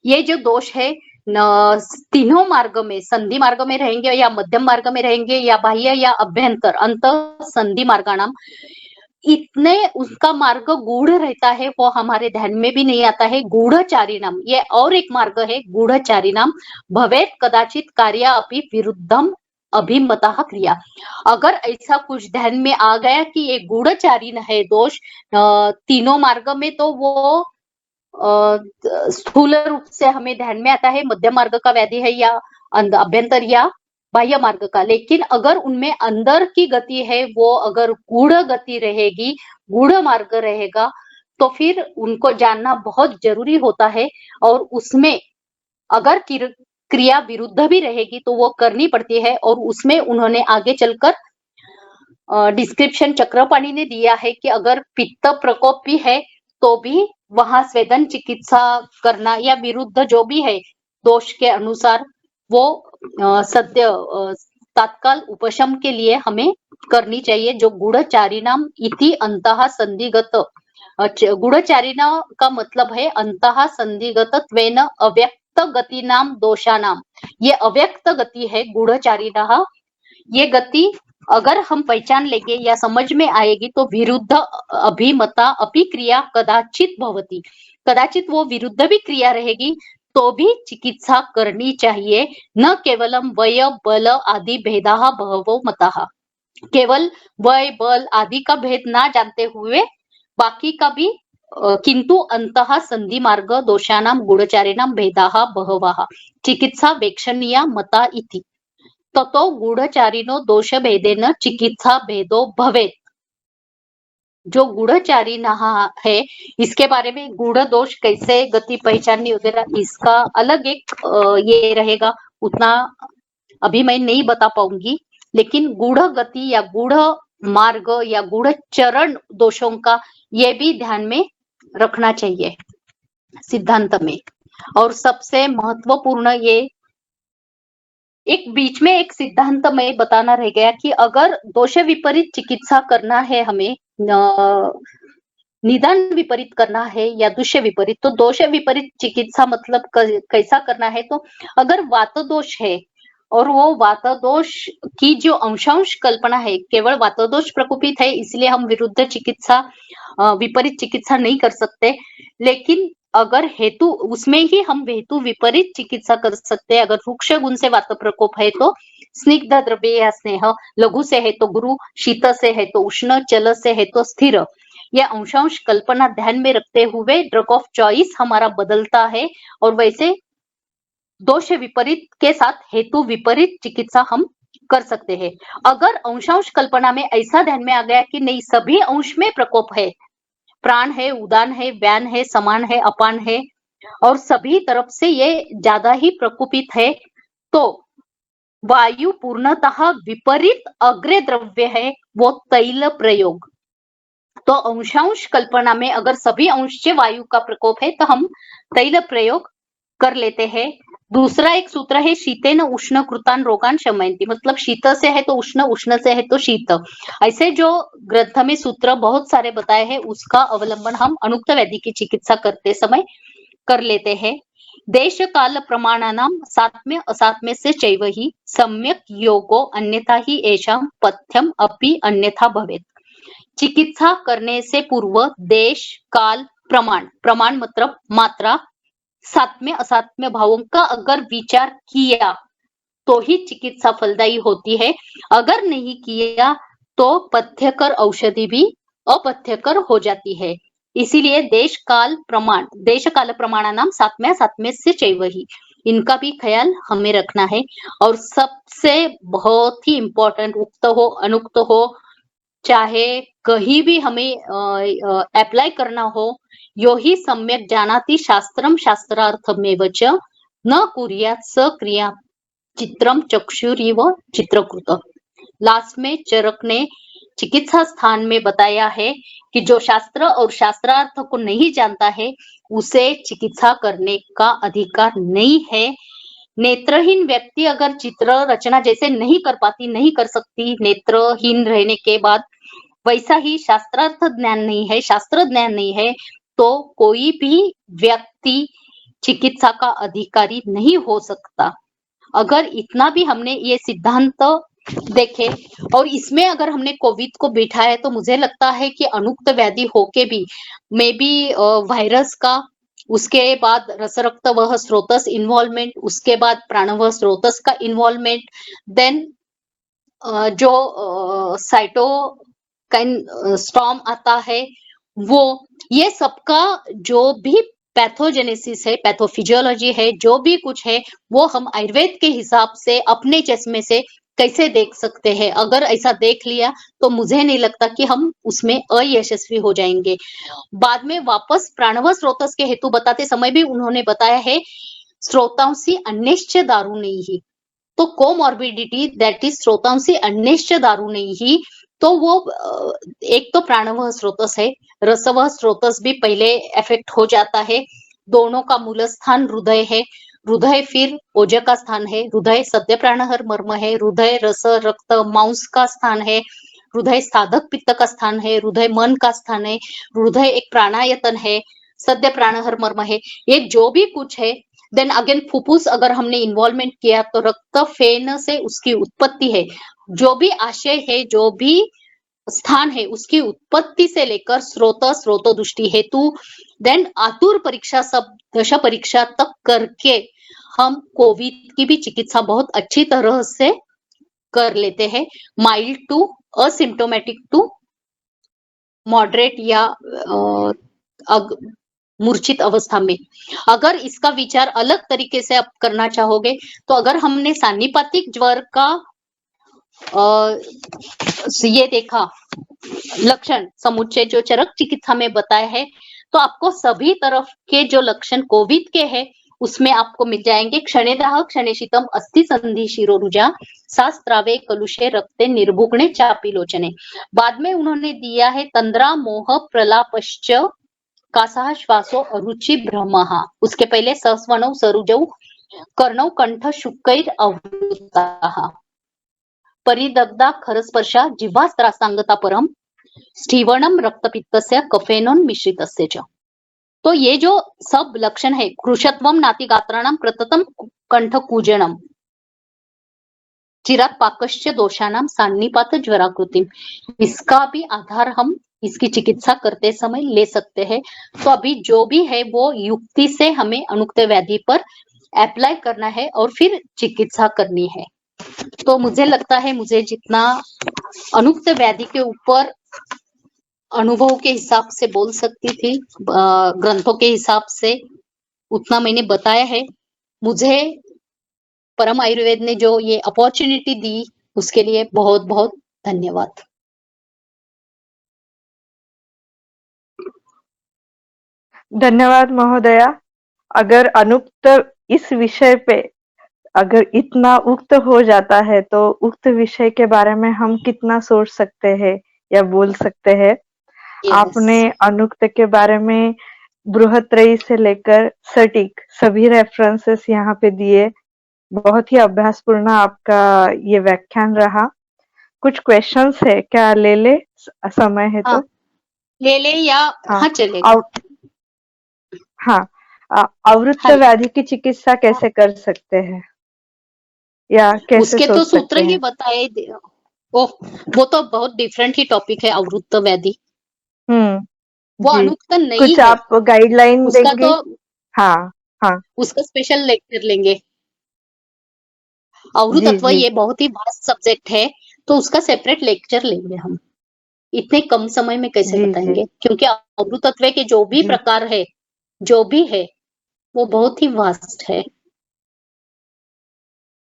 ये जो दोष है तीनों मार्ग में, संधि मार्ग में रहेंगे या मध्यम मार्ग में रहेंगे या बाह्य या अभ्यंतर अंत संधि मार्गाणाम, इतने उसका मार्ग गूढ़ रहता है वो हमारे ध्यान में भी नहीं आता है। गूढ़चारिणाम ये और एक मार्ग है, गूढ़चारिणाम भवेत कदाचित कार्य अपि विरुद्धम अभिमता क्रिया। अगर ऐसा कुछ ध्यान में आ गया कि ये गूढ़चारिण है दोष तीनों मार्ग में, तो वो स्थूल रूप से हमें ध्यान में आता है मध्यम मार्ग का व्याधि है या अभ्यंतर या बाह्य मार्ग का। लेकिन अगर उनमें अंदर की गति है वो अगर गूढ़ गति रहेगी, गूढ़ मार्ग रहेगा, तो फिर उनको जानना बहुत जरूरी होता है। और उसमें अगर क्रिया विरुद्ध भी रहेगी तो वो करनी पड़ती है। और उसमें उन्होंने आगे चलकर डिस्क्रिप्शन चक्रपाणी ने दिया है कि अगर पित्त प्रकोप भी है तो भी वहां स्वेदन चिकित्सा करना या विरुद्ध जो भी है दोष के अनुसार वो सद्य तात्काल उपशम के लिए हमें करनी चाहिए। जो गूढ़चारिणाम इति अंतः संदिगत, गूढ़चारिणा का मतलब है अंतः संदिगतत्वेन अव्यक्त गति नाम दोषानाम। ये अव्यक्त गति है गूढ़चारिणा। ये गति अगर हम पहचान लेंगे या समझ में आएगी तो विरुद्ध अभिमता अपि क्रिया कदाचित भवति, कदाचित वो विरुद्ध भी क्रिया रहेगी तो भी चिकित्सा करनी चाहिए, न केवलम वय बल आदि भेदाः बहवो मताः। केवल वय बल आदि का भेद ना जानते हुए बाकी का भी किंतु अंतः संधि मार्ग दोषानां गूढ़चारिणां भेदाः बहवः चिकित्सा वेक्षणीया मता इति ततो गूढ़चारिणो दोष भेदेन चिकित्सा भेदो भवेत्। जो गूढ़चारी नहा है इसके बारे में गूढ़ दोष कैसे गति पहचाननी वगैरह इसका अलग एक ये रहेगा, उतना अभी मैं नहीं बता पाऊंगी, लेकिन गूढ़ गति या गूढ़ मार्ग या गूढ़ चरण दोषों का ये भी ध्यान में रखना चाहिए सिद्धांत में। और सबसे महत्वपूर्ण ये एक बीच में एक सिद्धांत में बताना रह गया कि अगर दोष विपरीत चिकित्सा करना है हमें, निदान विपरीत करना है या दुष्य विपरीत, तो दोष विपरीत चिकित्सा मतलब कैसा करना है, तो अगर वात दोष है और वो वात दोष की जो अंशांश कल्पना है केवल वात दोष प्रकोपित है इसलिए हम विरुद्ध चिकित्सा विपरीत चिकित्सा नहीं कर सकते, लेकिन अगर हेतु उसमें ही हम हेतु विपरीत चिकित्सा कर सकते हैं। अगर रुक्ष गुण से वात प्रकोप है तो स्निग्ध द्रव्य या स्नेह, लघु से है तो गुरु, शीत से है तो उष्ण, चल से है तो स्थिर, यह अंशांश कल्पना ध्यान में रखते हुए ड्रग ऑफ चॉइस हमारा बदलता है और वैसे दोष विपरीत के साथ हेतु विपरीत चिकित्सा हम कर सकते हैं। अगर अंशांश कल्पना में ऐसा ध्यान में आ गया कि नहीं सभी अंश में प्रकोप है, प्राण है, उदान है, व्यान है, समान है, अपान है और सभी तरफ से ये ज्यादा ही प्रकोपित है, तो वायु पूर्णतः विपरीत अग्रे द्रव्य है वो तैल प्रयोग। तो अंशांश कल्पना में अगर सभी अंश से वायु का प्रकोप है तो हम तैल प्रयोग कर लेते हैं। दूसरा एक सूत्र है शीतेन उष्ण कृतान रोगान शमयन्ति, मतलब शीत से है तो उष्ण, उष्ण से है तो शीत। ऐसे जो ग्रंथ में सूत्र बहुत सारे बताए हैं उसका अवलंबन हम अनुक्त व्याधि की चिकित्सा करते समय कर लेते हैं। देश काल प्रमाणानां सात्म्य असात्म्य से चैव ही सम्यक योगो अन्यथा ही एषां पथ्यम अपि अन्यथा भवेत्। चिकित्सा करने से पूर्व देश काल प्रमाण, प्रमाण मतलब मात्रा, सात्म्य असात्म्य भावों का अगर विचार किया तो ही चिकित्सा फलदायी होती है, अगर नहीं किया तो पथ्यकर औषधि भी अपथ्यकर हो जाती है। इसीलिए देश काल प्रमाणानां सात्म्य सात्म्य से चैव ही, इनका भी ख्याल हमें रखना है। और सबसे बहुत ही इंपॉर्टेंट, उक्त हो अनुक्त हो चाहे कहीं भी हमें अप्लाई करना हो, यो ही सम्यक जानाति शास्त्रम शास्त्रार्थमेव च न कुर्यात् स क्रिया चित्रम चक्षुरिव चित्रकृत। लास्ट में चरक ने चिकित्सा स्थान में बताया है कि जो शास्त्र और शास्त्रार्थ को नहीं जानता है उसे चिकित्सा करने का अधिकार नहीं है। नेत्रहीन व्यक्ति अगर चित्र रचना जैसे नहीं कर पाती, नहीं कर सकती नेत्रहीन रहने के बाद, वैसा ही शास्त्रार्थ ज्ञान नहीं है, शास्त्र ज्ञान नहीं है, तो कोई भी व्यक्ति चिकित्सा का अधिकारी नहीं हो सकता। अगर इतना भी हमने ये सिद्धांत देखे और इसमें अगर हमने कोविड को बिठाया तो मुझे लगता है कि अनुक्त व्याधि होके भी मे बी वायरस का, उसके बाद रसरक्त वह स्रोतस इन्वॉल्वमेंट, उसके बाद प्राणवह स्रोतस का इन्वॉल्वमेंट, देन जो साइटोकाइन स्टॉर्म आता है वो, ये सबका जो भी पैथोजेनेसिस है, पैथोफिजियोलॉजी है, जो भी कुछ है वो हम आयुर्वेद के हिसाब से अपने चश्मे से कैसे देख सकते हैं। अगर ऐसा देख लिया तो मुझे नहीं लगता कि हम उसमें अयशस्वी हो जाएंगे। बाद में वापस प्राणव स्रोतस के हेतु बताते समय भी उन्होंने बताया है स्रोतांसी अन्यश्च दारू नहीं ही, तो कोमॉर्बिडिटी दैट इज स्रोतांसी अन्यश्च दारू नहीं ही, तो वो एक तो प्राणवह स्रोतस है, रसवह स्रोतस भी पहले इफेक्ट हो जाता है। दोनों का मूल स्थान हृदय है, हृदय फिर ओज का स्थान है, हृदय सद्य प्राणहर मर्म है, हृदय रस रक्त मांस का स्थान है, हृदय साधक पित्त का स्थान है, हृदय मन का स्थान है, हृदय एक प्राणायतन है, सद्य प्राणहर मर्म है, ये जो भी कुछ है। देन अगेन फुफ्फुस अगर हमने इन्वॉल्वमेंट किया तो रक्त फेन से उसकी उत्पत्ति है, जो भी आशय है, जो भी स्थान है उसकी उत्पत्ति से लेकर स्रोतोदृष्टि हेतु देन आतुर परीक्षा सब दशा परीक्षा तक करके हम कोविड की भी चिकित्सा बहुत अच्छी तरह से कर लेते हैं, mild to asymptomatic to moderate या मूर्छित अवस्था में। अगर इसका विचार अलग तरीके से आप करना चाहोगे तो अगर हमने सान्निपातिक ज्वर का ये देखा लक्षण समुच्चय जो चरक चिकित्सा में बताया है, तो आपको सभी तरफ के जो लक्षण कोविड के हैं उसमें आपको मिल जाएंगे। क्षणेदाह क्षणेशितम अस्थि संधि शिरोरुजा शास्त्रावे कलुषे रक्ते निर्भुग्ने चापिलोचने। बाद में उन्होंने दिया है तंद्रा मोह प्रलापश्च कासः श्वासो अरुचि भ्रमः। उसके पहले सस्वनौ सरुजौ कर्णौ कंठ शुक्कैर आवृतः परिदग्धा खरस्पर्शा जिह्वास्त्रासांगता परम स्टीवणम रक्तपित्तस्य कफेनोन मिश्रितस्य च। तो ये जो सब लक्षण है कृशत्वम नातिगात्राणाम कृततम कंठ कूजनम चिरात पाकश्च दोषानाम सान्निपात ज्वराकृतिम, इसका भी आधार हम इसकी चिकित्सा करते समय ले सकते हैं। तो अभी जो भी है वो युक्ति से हमें अनुक्त व्याधि पर अप्लाई करना है और फिर चिकित्सा करनी है। तो मुझे लगता है मुझे जितना अनुक्त व्याधि के ऊपर अनुभव के हिसाब से बोल सकती थी, ग्रंथों के हिसाब से उतना मैंने बताया है। मुझे परम आयुर्वेद ने जो ये अपॉर्चुनिटी दी उसके लिए बहुत बहुत धन्यवाद। धन्यवाद महोदया। अगर अनुक्त इस विषय पे अगर इतना उक्त हो जाता है तो उक्त विषय के बारे में हम कितना सोच सकते हैं या बोल सकते हैं। आपने अनुक्त के बारे में बृहत्त्रयी से लेकर सटीक सभी रेफरेंसेस यहाँ पे दिए। बहुत ही अभ्यासपूर्ण आपका ये व्याख्यान रहा। कुछ क्वेश्चंस है क्या? ले ले, समय है तो ले ले या हाँ चलेगा। हाँ, आवृत्त व्याधि की चिकित्सा कैसे कर सकते हैं या कैसे उसके सोच तो सकते सूत्र ही हैं? बताए। ओह, वो तो बहुत डिफरेंट ही टॉपिक है आवृत्त व्याधि। वो जी, अनुक्त नहीं कुछ है, आप गाइडलाइन उसका देंगे? तो हाँ हाँ उसका स्पेशल लेक्चर लेंगे। जी अवृतत्व जी ये बहुत ही वास्ट सब्जेक्ट है, तो उसका सेपरेट लेक्चर लेंगे हम। इतने कम समय में कैसे जी जी बताएंगे, क्योंकि अवृतत्व के जो भी जी प्रकार है, जो भी है, वो बहुत ही वास्ट है।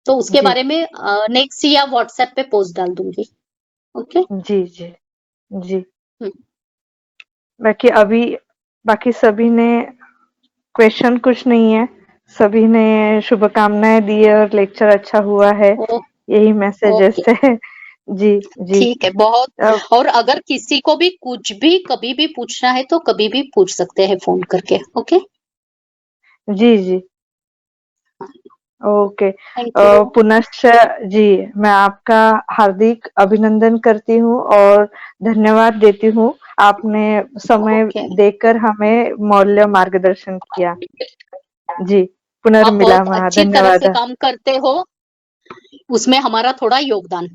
तो उसके जी बारे में नेक्स्ट या व्हाट्सएप पे पोस्ट डाल दूंगी। ओके जी जी जी। हम्म, बाकी सभी ने क्वेश्चन कुछ नहीं है। सभी ने शुभकामनाएं दी है और लेक्चर अच्छा हुआ है, ओ, यही मैसेजेस ओके है। जी जी। ठीक है बहुत। अ, और अगर किसी को भी कुछ भी कभी भी पूछना है तो कभी भी पूछ सकते हैं फोन करके। ओके जी जी ओके। Thank you. पुनश्च जी, मैं आपका हार्दिक अभिनंदन करती हूँ और धन्यवाद देती हूँ। आपने समय ओके देकर हमें मौल्य मार्गदर्शन किया। जी, आप बहुत पुनर्मिलामः। अच्छी तरह से धन्यवाद। काम करते हो, उसमें हमारा थोड़ा योगदान।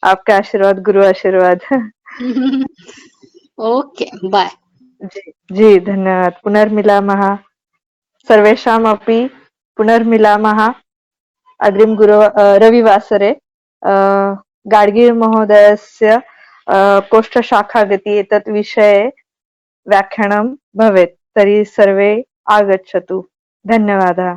आपका आशीर्वाद गुरु आशीर्वाद। Okay bye. जी जी, धन्यवाद। पुनर्मिलामः। सर्वेषामपि पुनर्मिलामः। अग्रिम रविवासरे गाडगीळ महोदयस्य कोष्ठशाखागति एतत् विषये व्याख्यानं भवेत्। तर्हि सर्वे आगच्छतु। धन्यवादः।